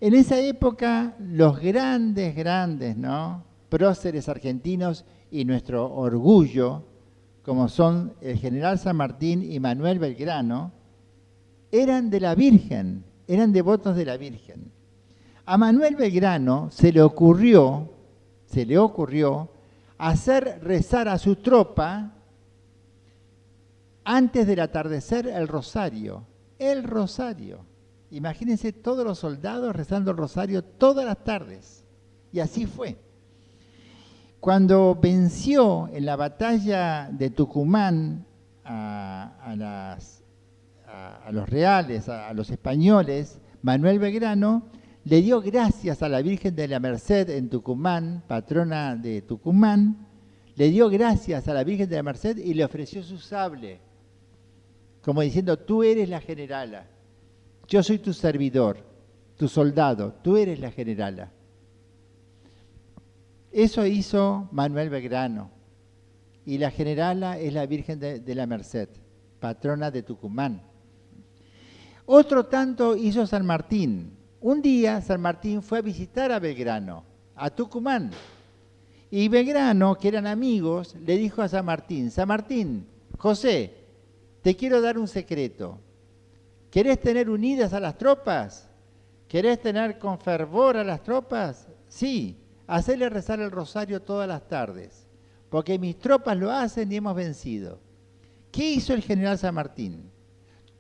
En esa época, los grandes, ¿no?, próceres argentinos y nuestro orgullo, como son el general San Martín y Manuel Belgrano, eran de la Virgen, eran devotos de la Virgen. A Manuel Belgrano se le ocurrió hacer rezar a su tropa antes del atardecer el rosario. El rosario. Imagínense todos los soldados rezando el rosario todas las tardes. Y así fue. Cuando venció en la batalla de Tucumán a los reales, a los españoles, Manuel Belgrano le dio gracias a la Virgen de la Merced en Tucumán, patrona de Tucumán, le dio gracias a la Virgen de la Merced y le ofreció su sable, como diciendo, tú eres la generala, yo soy tu servidor, tu soldado, tú eres la generala. Eso hizo Manuel Belgrano, y la generala es la Virgen de la Merced, patrona de Tucumán. Otro tanto hizo San Martín. Un día San Martín fue a visitar a Belgrano, a Tucumán, y Belgrano, que eran amigos, le dijo a San Martín, José, te quiero dar un secreto. ¿Querés tener unidas a las tropas? ¿Querés tener con fervor a las tropas? Sí, hacerle rezar el rosario todas las tardes, porque mis tropas lo hacen y hemos vencido. ¿Qué hizo el general San Martín?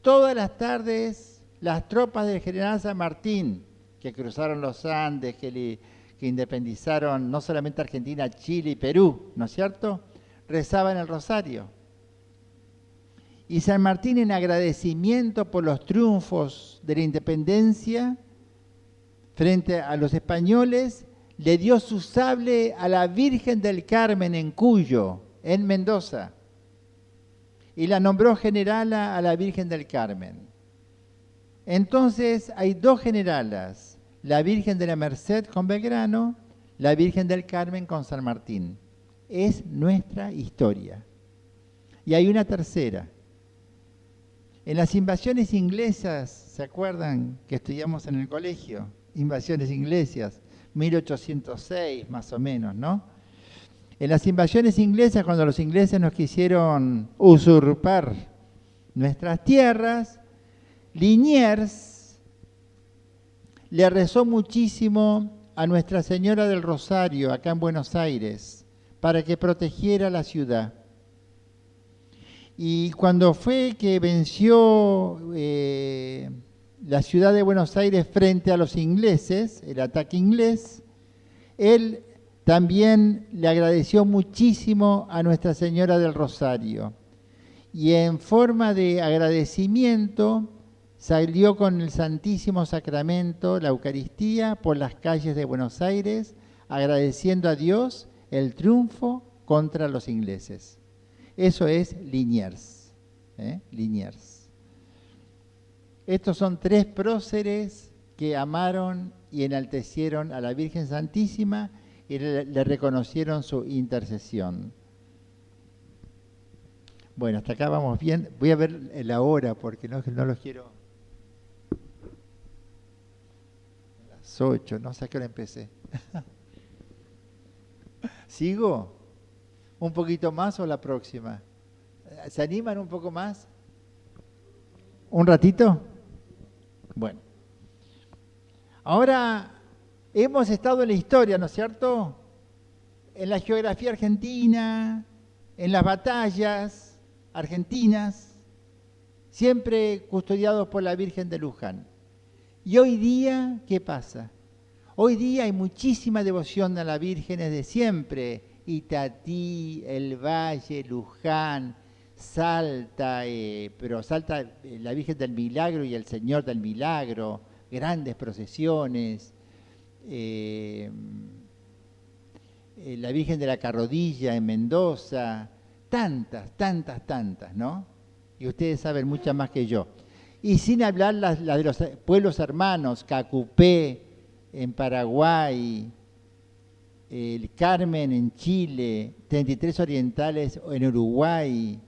Todas las tardes, las tropas del general San Martín, que cruzaron los Andes, que independizaron no solamente Argentina, Chile y Perú, ¿no es cierto?, rezaban el rosario. Y San Martín, en agradecimiento por los triunfos de la independencia frente a los españoles, le dio su sable a la Virgen del Carmen en Cuyo, en Mendoza, y la nombró generala a la Virgen del Carmen. Entonces hay dos generalas, la Virgen de la Merced con Belgrano, la Virgen del Carmen con San Martín. Es nuestra historia. Y hay una tercera. En las invasiones inglesas, ¿se acuerdan que estudiamos en el colegio? Invasiones inglesas, 1806 más o menos, ¿no? En las invasiones inglesas, cuando los ingleses nos quisieron usurpar nuestras tierras, Liniers le rezó muchísimo a Nuestra Señora del Rosario, acá en Buenos Aires, para que protegiera la ciudad. Y cuando fue que venció la ciudad de Buenos Aires frente a los ingleses, el ataque inglés, él también le agradeció muchísimo a Nuestra Señora del Rosario. Y en forma de agradecimiento salió con el Santísimo Sacramento, la Eucaristía, por las calles de Buenos Aires, agradeciendo a Dios el triunfo contra los ingleses. Eso es Liniers. Liniers. Estos son tres próceres que amaron y enaltecieron a la Virgen Santísima y le reconocieron su intercesión. Bueno, hasta acá vamos bien. Voy a ver la hora porque no los quiero. Las 8, no sé a qué hora empecé. ¿Sigo? ¿Un poquito más o la próxima? ¿Se animan un poco más? ¿Un ratito? Bueno. Ahora hemos estado en la historia, ¿no es cierto? En la geografía argentina, en las batallas argentinas, siempre custodiados por la Virgen de Luján. Y hoy día, ¿qué pasa? Hoy día hay muchísima devoción a la Virgen desde siempre. Itatí, El Valle, Luján, Salta, pero Salta la Virgen del Milagro y el Señor del Milagro, grandes procesiones, la Virgen de la Carrodilla en Mendoza, tantas, ¿no? Y ustedes saben muchas más que yo. Y sin hablar la de los pueblos hermanos, Cacupé en Paraguay, el Carmen en Chile, 33 Orientales en Uruguay,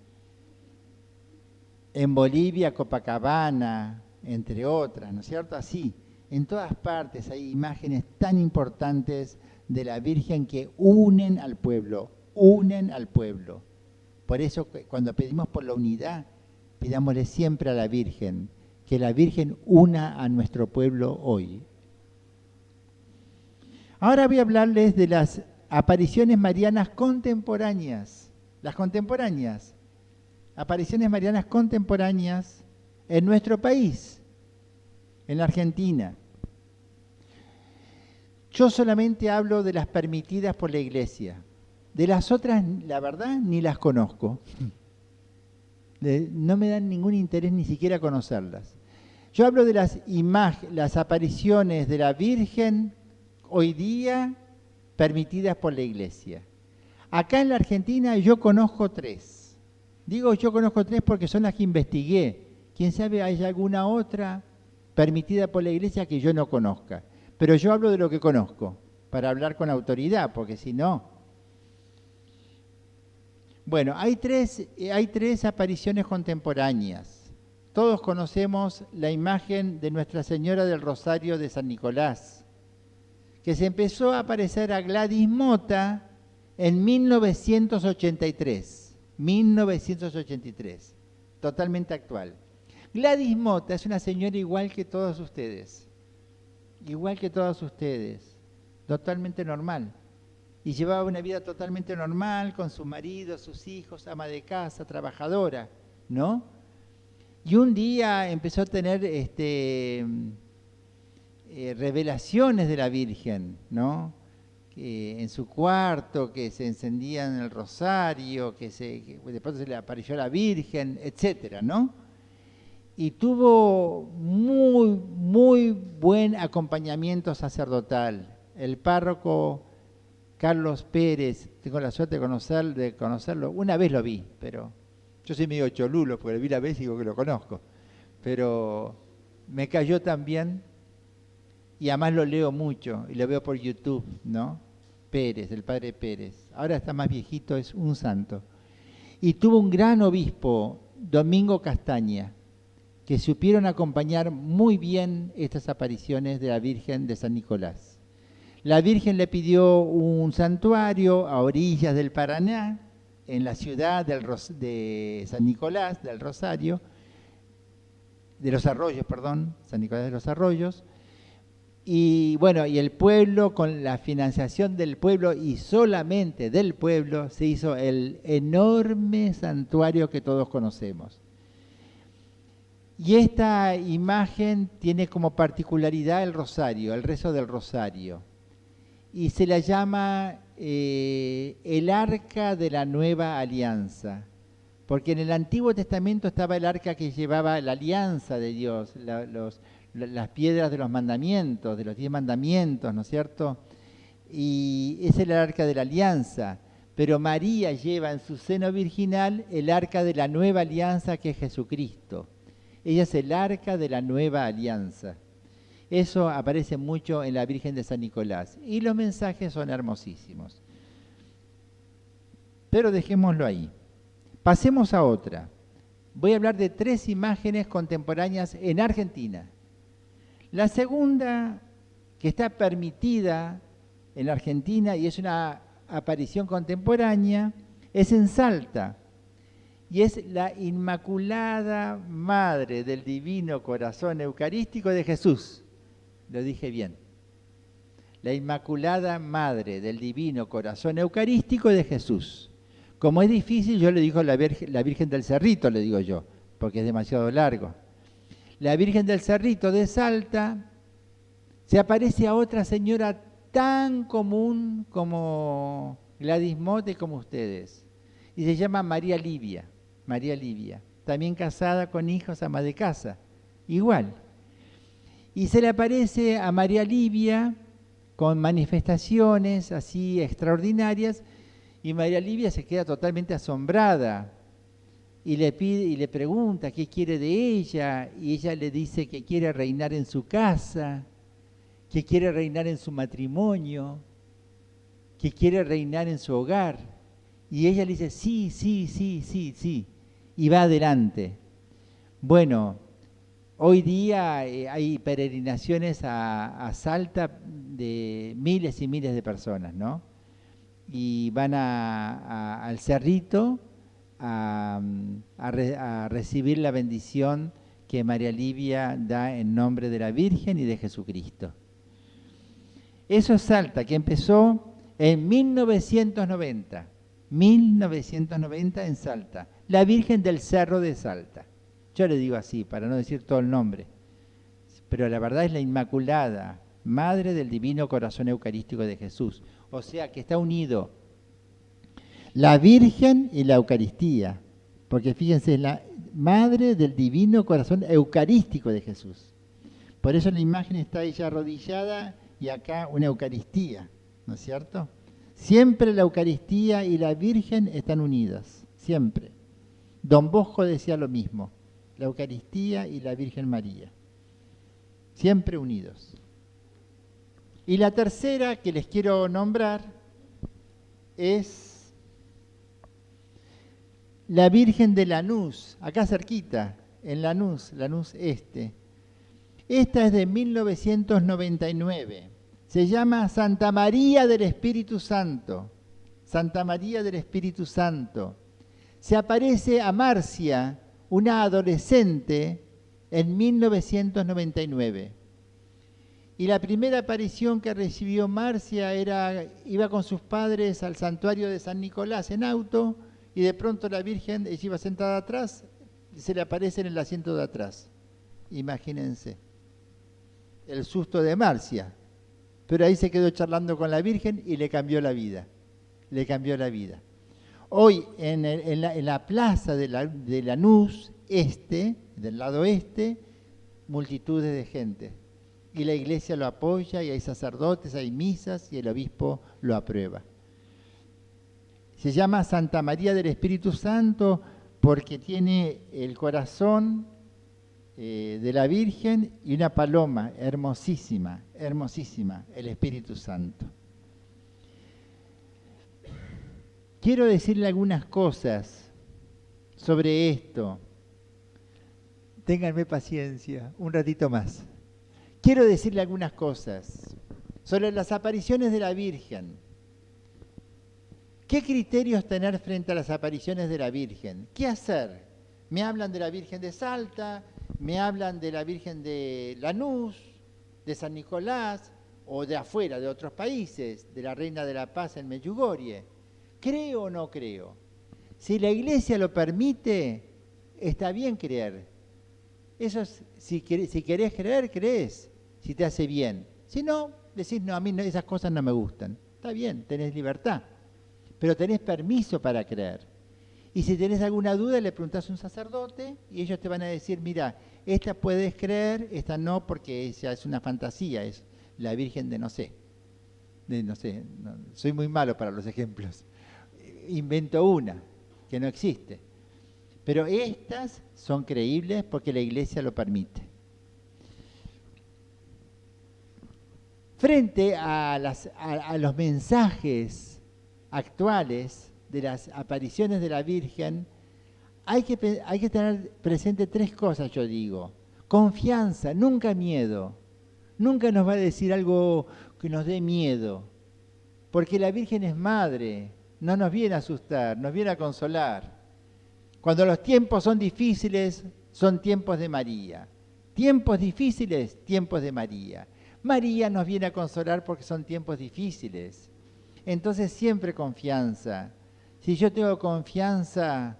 en Bolivia, Copacabana, entre otras, ¿no es cierto? Así, en todas partes hay imágenes tan importantes de la Virgen que unen al pueblo. Por eso cuando pedimos por la unidad, pidámosle siempre a la Virgen, que la Virgen una a nuestro pueblo hoy. Ahora voy a hablarles de las apariciones marianas contemporáneas, las contemporáneas, apariciones marianas contemporáneas en nuestro país, en la Argentina. Yo solamente hablo de las permitidas por la Iglesia. De las otras, la verdad, ni las conozco. No me dan ningún interés ni siquiera conocerlas. Yo hablo de las apariciones de la Virgen hoy día permitidas por la Iglesia. Acá en la Argentina yo conozco 3. Digo yo conozco 3 porque son las que investigué. Quién sabe hay alguna otra permitida por la Iglesia que yo no conozca. Pero yo hablo de lo que conozco, para hablar con autoridad, porque si no... Bueno, hay tres apariciones contemporáneas. Todos conocemos la imagen de Nuestra Señora del Rosario de San Nicolás, que se empezó a aparecer a Gladys Mota en 1983. 1983, totalmente actual. Gladys Mota es una señora igual que todos ustedes, totalmente normal. Y llevaba una vida totalmente normal con su marido, sus hijos, ama de casa, trabajadora, ¿no? Y un día empezó a tener revelaciones de la Virgen, ¿no? Que en su cuarto, que se encendían el rosario, que después se le apareció la Virgen, etcétera, ¿no? Y tuvo muy buen acompañamiento sacerdotal. El párroco Carlos Pérez, tengo la suerte de conocerlo, una vez lo vi, pero yo soy medio cholulo, porque lo vi la vez y digo que lo conozco, pero me cayó tan bien, y además lo leo mucho, y lo veo por YouTube, ¿no? Pérez, el padre Pérez, ahora está más viejito, es un santo. Y tuvo un gran obispo, Domingo Castaña, que supieron acompañar muy bien estas apariciones de la Virgen de San Nicolás. La Virgen le pidió un santuario a orillas del Paraná, en la ciudad de San Nicolás, del Rosario, de los Arroyos, perdón, San Nicolás de los Arroyos. Y bueno, y el pueblo, con la financiación del pueblo y solamente del pueblo, se hizo el enorme santuario que todos conocemos. Y esta imagen tiene como particularidad el rosario, el rezo del rosario. Y se la llama el Arca de la Nueva Alianza, porque en el Antiguo Testamento estaba el arca que llevaba la alianza de Dios, las piedras de los mandamientos, de los 10 mandamientos, ¿no es cierto? Y ese era el arca de la alianza, pero María lleva en su seno virginal el arca de la nueva alianza que es Jesucristo. Ella es el arca de la nueva alianza. Eso aparece mucho en la Virgen de San Nicolás. Y los mensajes son hermosísimos. Pero dejémoslo ahí. Pasemos a otra. Voy a hablar de 3 imágenes contemporáneas en Argentina. La segunda, que está permitida en la Argentina y es una aparición contemporánea, es en Salta. Y es la Inmaculada Madre del Divino Corazón Eucarístico de Jesús. Lo dije bien. La Inmaculada Madre del Divino Corazón Eucarístico de Jesús. Como es difícil, yo le digo la Virgen del Cerrito, le digo yo, porque es demasiado largo. La Virgen del Cerrito de Salta se aparece a otra señora tan común como Gladys Mota y como ustedes. Y se llama María Livia. María Livia, también casada con hijos, ama de casa, igual. Y se le aparece a María Livia con manifestaciones así extraordinarias, y María Livia se queda totalmente asombrada y le pide y le pregunta qué quiere de ella, y ella le dice que quiere reinar en su casa, que quiere reinar en su matrimonio, que quiere reinar en su hogar. Y ella le dice, sí, sí, sí, sí, sí, y va adelante. Bueno, hoy día hay peregrinaciones a Salta de miles y miles de personas, ¿no? Y van al Cerrito a recibir la bendición que María Livia da en nombre de la Virgen y de Jesucristo. Eso es Salta, que empezó en 1990. 1990 en Salta. La Virgen del Cerro de Salta. Yo le digo así, para no decir todo el nombre. Pero la verdad es la Inmaculada, Madre del Divino Corazón Eucarístico de Jesús. O sea que está unido la Virgen y la Eucaristía. Porque fíjense, es la Madre del Divino Corazón Eucarístico de Jesús. Por eso la imagen está ella arrodillada y acá una Eucaristía, ¿no es cierto? Siempre la Eucaristía y la Virgen están unidas, siempre. Don Bosco decía lo mismo, la Eucaristía y la Virgen María, siempre unidos. Y la tercera que les quiero nombrar es la Virgen de Lanús, acá cerquita, en Lanús, Lanús Este. Esta es de 1999. Se llama Santa María del Espíritu Santo. Santa María del Espíritu Santo. Se aparece a Marcia, una adolescente, en 1999. Y la primera aparición que recibió Marcia iba con sus padres al santuario de San Nicolás en auto, y de pronto la Virgen, ella iba sentada atrás, se le aparece en el asiento de atrás. Imagínense el susto de Marcia. Pero ahí se quedó charlando con la Virgen y le cambió la vida. Le cambió la vida. Hoy en la plaza de Lanús Este, del lado este, multitudes de gente. Y la iglesia lo apoya, y hay sacerdotes, hay misas, y el obispo lo aprueba. Se llama Santa María del Espíritu Santo porque tiene el corazón de la Virgen y una paloma hermosísima, hermosísima, el Espíritu Santo. Quiero decirle algunas cosas sobre esto. Ténganme paciencia, un ratito más. Quiero decirle algunas cosas sobre las apariciones de la Virgen. ¿Qué criterios tener frente a las apariciones de la Virgen? ¿Qué hacer? Me hablan de la Virgen de Salta, me hablan de la Virgen de Lanús, de San Nicolás, o de afuera, de otros países, de la Reina de la Paz en Medjugorje. ¿Creo o no creo? Si la Iglesia lo permite, está bien creer. Eso es, si querés creer, creés, si te hace bien. Si no, decís, no, a mí no, esas cosas no me gustan. Está bien, tenés libertad, pero tenés permiso para creer. Y si tenés alguna duda, le preguntás a un sacerdote y ellos te van a decir, mira, esta puedes creer, esta no, porque ella es una fantasía, es la Virgen de no sé. Soy muy malo para los ejemplos. Invento una que no existe. Pero estas son creíbles porque la Iglesia lo permite. Frente a los mensajes actuales de las apariciones de la Virgen, hay que tener presente tres cosas, yo digo. Confianza, nunca miedo. Nunca nos va a decir algo que nos dé miedo. Porque la Virgen es madre, no nos viene a asustar, nos viene a consolar. Cuando los tiempos son difíciles, son tiempos de María. Tiempos difíciles, tiempos de María. María nos viene a consolar porque son tiempos difíciles. Entonces siempre confianza. Si yo tengo confianza,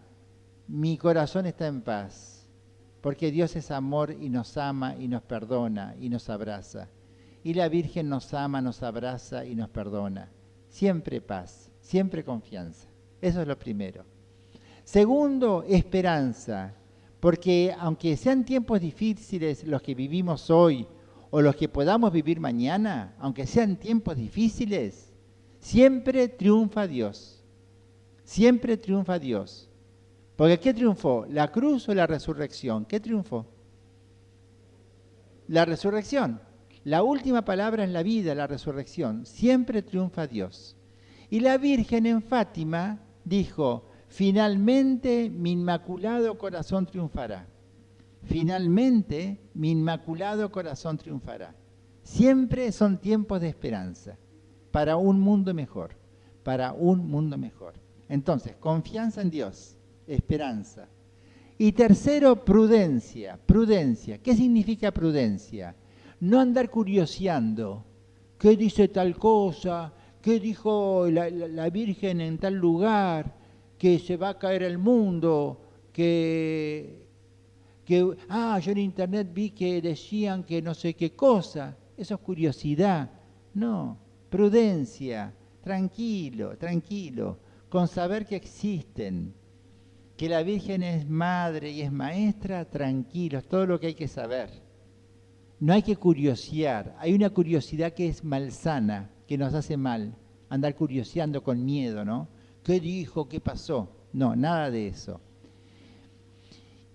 mi corazón está en paz. Porque Dios es amor y nos ama y nos perdona y nos abraza. Y la Virgen nos ama, nos abraza y nos perdona. Siempre paz, siempre confianza. Eso es lo primero. Segundo, esperanza, porque aunque sean tiempos difíciles los que vivimos hoy o los que podamos vivir mañana, aunque sean tiempos difíciles, siempre triunfa Dios. Siempre triunfa Dios. Porque ¿qué triunfó? ¿La cruz o la resurrección? ¿Qué triunfó? La resurrección. La última palabra en la vida, la resurrección. Siempre triunfa Dios. Y la Virgen en Fátima dijo, finalmente mi inmaculado corazón triunfará. Finalmente mi inmaculado corazón triunfará. Siempre son tiempos de esperanza para un mundo mejor, para un mundo mejor. Entonces, confianza en Dios, esperanza. Y tercero, prudencia. Prudencia. ¿Qué significa prudencia? No andar curioseando. ¿Qué dice tal cosa? ¿Qué dijo la Virgen en tal lugar? Que se va a caer el mundo. Yo en internet vi que decían que no sé qué cosa. Eso es curiosidad. No, prudencia. Tranquilo, tranquilo. Con saber que existen. Que la Virgen es madre y es maestra, tranquilos, todo lo que hay que saber. No hay que curiosear, hay una curiosidad que es malsana, que nos hace mal, andar curioseando con miedo, ¿no? ¿Qué dijo? ¿Qué pasó? No, nada de eso.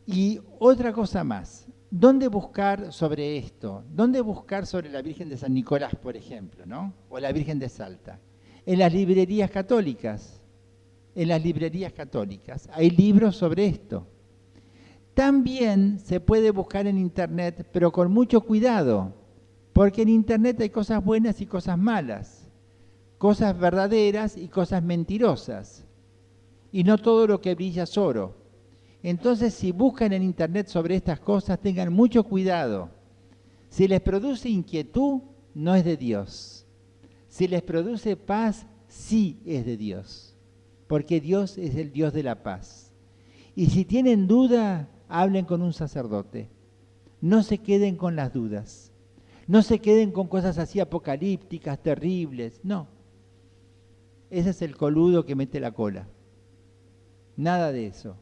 Y otra cosa más, ¿dónde buscar sobre esto? ¿Dónde buscar sobre la Virgen de San Nicolás, por ejemplo, ¿no? O la Virgen de Salta. En las librerías católicas. En las librerías católicas. Hay libros sobre esto. También se puede buscar en internet, pero con mucho cuidado, porque en internet hay cosas buenas y cosas malas, cosas verdaderas y cosas mentirosas, y no todo lo que brilla es oro. Entonces, si buscan en internet sobre estas cosas, tengan mucho cuidado. Si les produce inquietud, no es de Dios. Si les produce paz, sí es de Dios. Porque Dios es el Dios de la paz. Y si tienen duda, hablen con un sacerdote. No se queden con las dudas. No se queden con cosas así apocalípticas, terribles. No. Ese es el coludo que mete la cola. Nada de eso.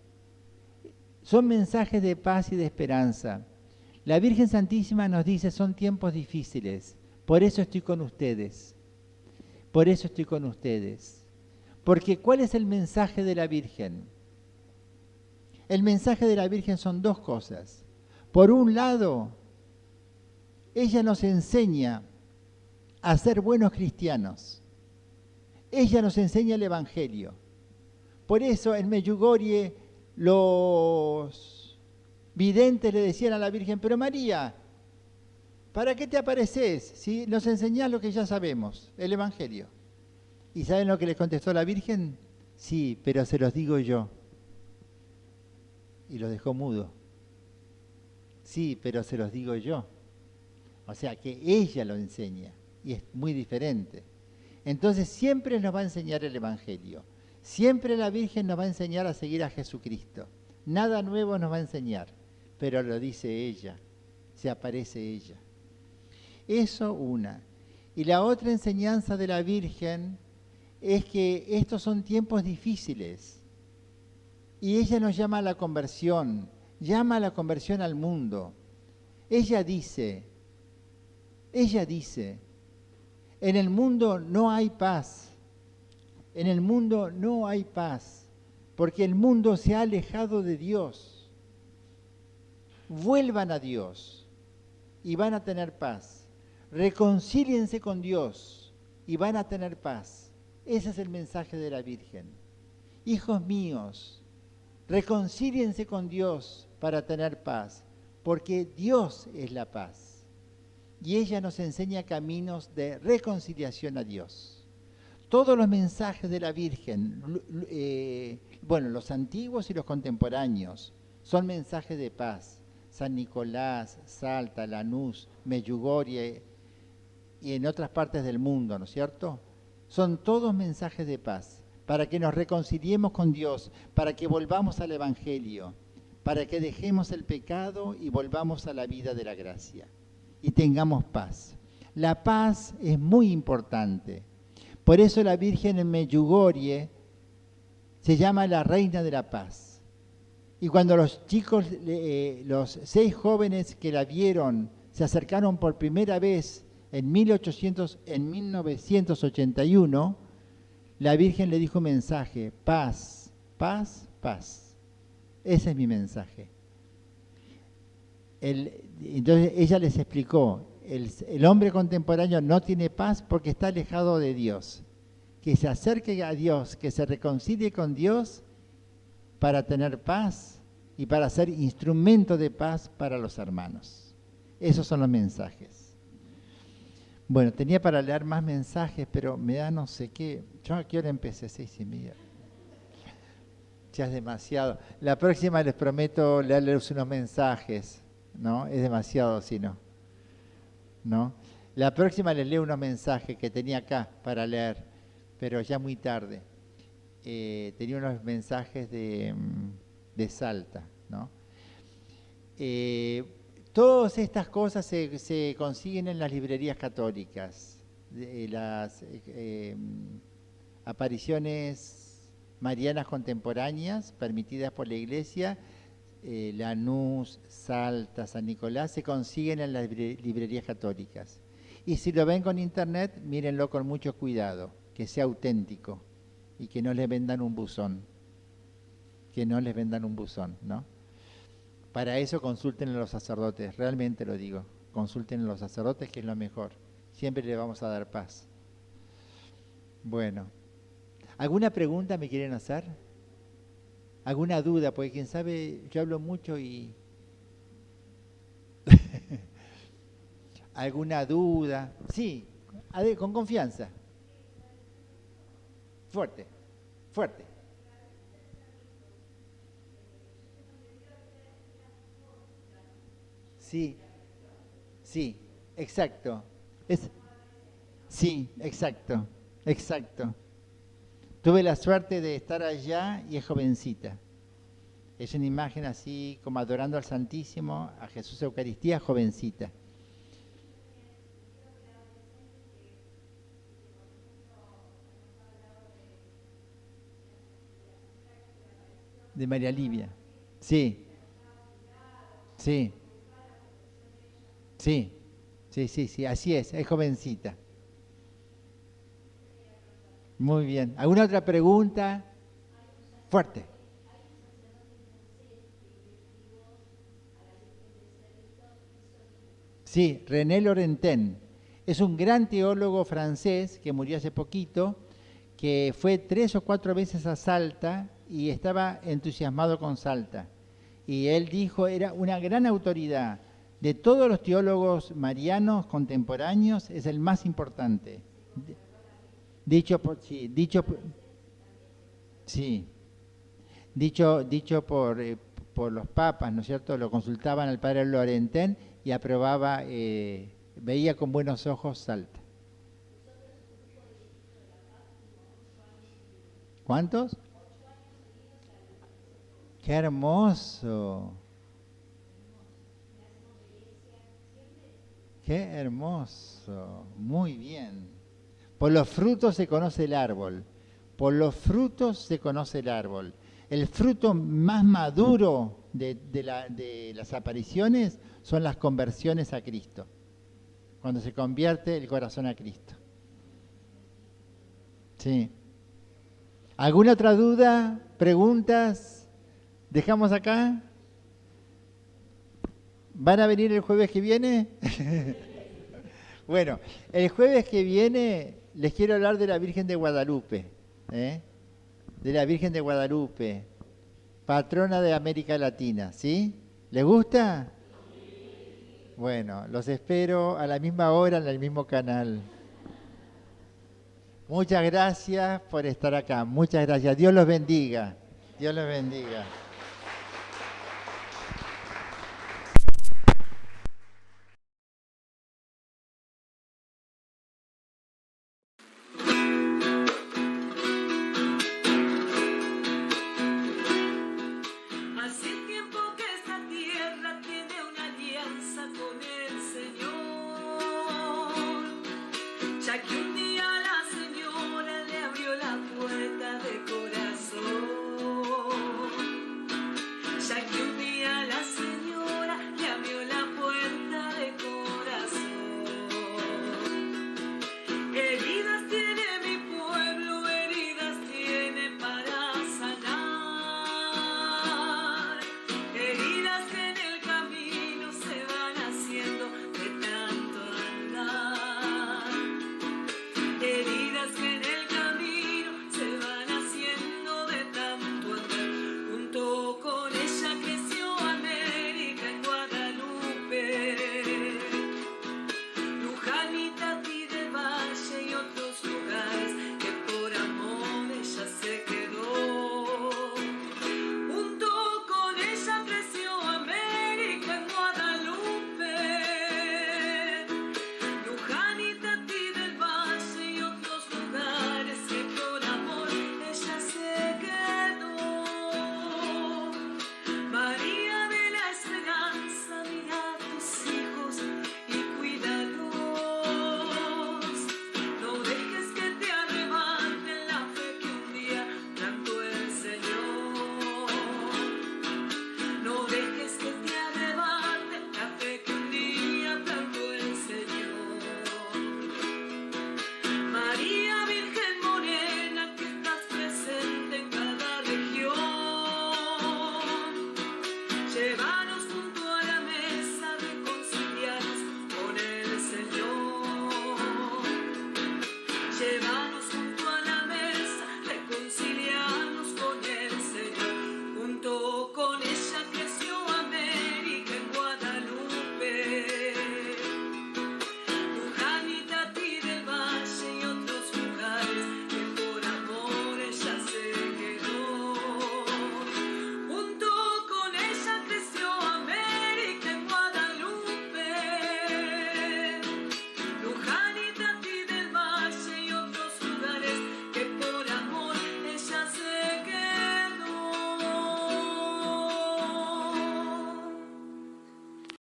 Son mensajes de paz y de esperanza. La Virgen Santísima nos dice, son tiempos difíciles. Por eso estoy con ustedes. Por eso estoy con ustedes. Porque ¿cuál es el mensaje de la Virgen? El mensaje de la Virgen son dos cosas. Por un lado, ella nos enseña a ser buenos cristianos. Ella nos enseña el Evangelio. Por eso en Medjugorje los videntes le decían a la Virgen, pero María, ¿para qué te apareces si nos enseñás lo que ya sabemos, el Evangelio? ¿Y saben lo que les contestó la Virgen? Sí, pero se los digo yo. Y los dejó mudo. Sí, pero se los digo yo. O sea que ella lo enseña y es muy diferente. Entonces siempre nos va a enseñar el Evangelio. Siempre la Virgen nos va a enseñar a seguir a Jesucristo. Nada nuevo nos va a enseñar, pero lo dice ella, se aparece ella. Eso una. Y la otra enseñanza de la Virgen es que estos son tiempos difíciles y ella nos llama a la conversión al mundo. Ella dice, en el mundo no hay paz, en el mundo no hay paz, porque el mundo se ha alejado de Dios. Vuelvan a Dios y van a tener paz. Reconcíliense con Dios y van a tener paz. Ese es el mensaje de la Virgen. Hijos míos, reconcíliense con Dios para tener paz, porque Dios es la paz. Y ella nos enseña caminos de reconciliación a Dios. Todos los mensajes de la Virgen, los antiguos y los contemporáneos, son mensajes de paz. San Nicolás, Salta, Lanús, Medjugorje y en otras partes del mundo, ¿no es cierto? Son todos mensajes de paz, para que nos reconciliemos con Dios, para que volvamos al Evangelio, para que dejemos el pecado y volvamos a la vida de la gracia y tengamos paz. La paz es muy importante. Por eso la Virgen en Medjugorje se llama la Reina de la Paz. Y cuando los chicos, los 6 jóvenes que la vieron, se acercaron por primera vez en 1981, la Virgen le dijo un mensaje: paz, paz, paz. Ese es mi mensaje. Entonces ella les explicó, el hombre contemporáneo no tiene paz porque está alejado de Dios. Que se acerque a Dios, que se reconcilie con Dios para tener paz y para ser instrumento de paz para los hermanos. Esos son los mensajes. Bueno, tenía para leer más mensajes, pero me da no sé qué. Yo a qué hora empecé, 6:30. Ya es demasiado. La próxima les prometo leerles unos mensajes, ¿no? Es demasiado, si no. ¿No? La próxima les leo unos mensajes que tenía acá para leer, pero ya muy tarde. Tenía unos mensajes de Salta, ¿no? Todas estas cosas se consiguen en las librerías católicas. Las apariciones marianas contemporáneas permitidas por la Iglesia, Lanús, Salta, San Nicolás, se consiguen en las librerías católicas. Y si lo ven con internet, mírenlo con mucho cuidado, que sea auténtico y que no les vendan un buzón. Que no les vendan un buzón, ¿no? Para eso consulten a los sacerdotes, realmente lo digo. Consulten a los sacerdotes, que es lo mejor. Siempre les vamos a dar paz. Bueno, ¿alguna pregunta me quieren hacer? ¿Alguna duda? Porque quién sabe, yo hablo mucho y... ¿Alguna duda? Sí, con confianza. Fuerte, fuerte. Sí, sí, exacto. Sí, exacto, exacto. Tuve la suerte de estar allá y es jovencita. Es una imagen así como adorando al Santísimo, a Jesús Eucaristía, jovencita. De María Livia. Sí, sí, sí, sí, así es jovencita. Muy bien. ¿Alguna otra pregunta? Fuerte. Sí, René Laurentin. Es un gran teólogo francés que murió hace poquito, que fue 3 o 4 veces a Salta y estaba entusiasmado con Salta. Y él dijo, era una gran autoridad. De todos los teólogos marianos contemporáneos, es el más importante. Sí, dicho por los papas, ¿no es cierto? Lo consultaban al padre Laurentin y aprobaba, veía con buenos ojos Salta. ¿Cuántos? ¡Qué hermoso! ¡Qué hermoso! Muy bien. Por los frutos se conoce el árbol. Por los frutos se conoce el árbol. El fruto más maduro de las apariciones son las conversiones a Cristo. Cuando se convierte el corazón a Cristo. Sí. ¿Alguna otra duda? ¿Preguntas? ¿Dejamos acá? ¿Van a venir el jueves que viene? Bueno, el jueves que viene les quiero hablar de la Virgen de Guadalupe, ¿eh? De la Virgen de Guadalupe, patrona de América Latina, ¿sí? ¿Les gusta? Bueno, los espero a la misma hora en el mismo canal. Muchas gracias por estar acá, muchas gracias. Dios los bendiga. Dios los bendiga.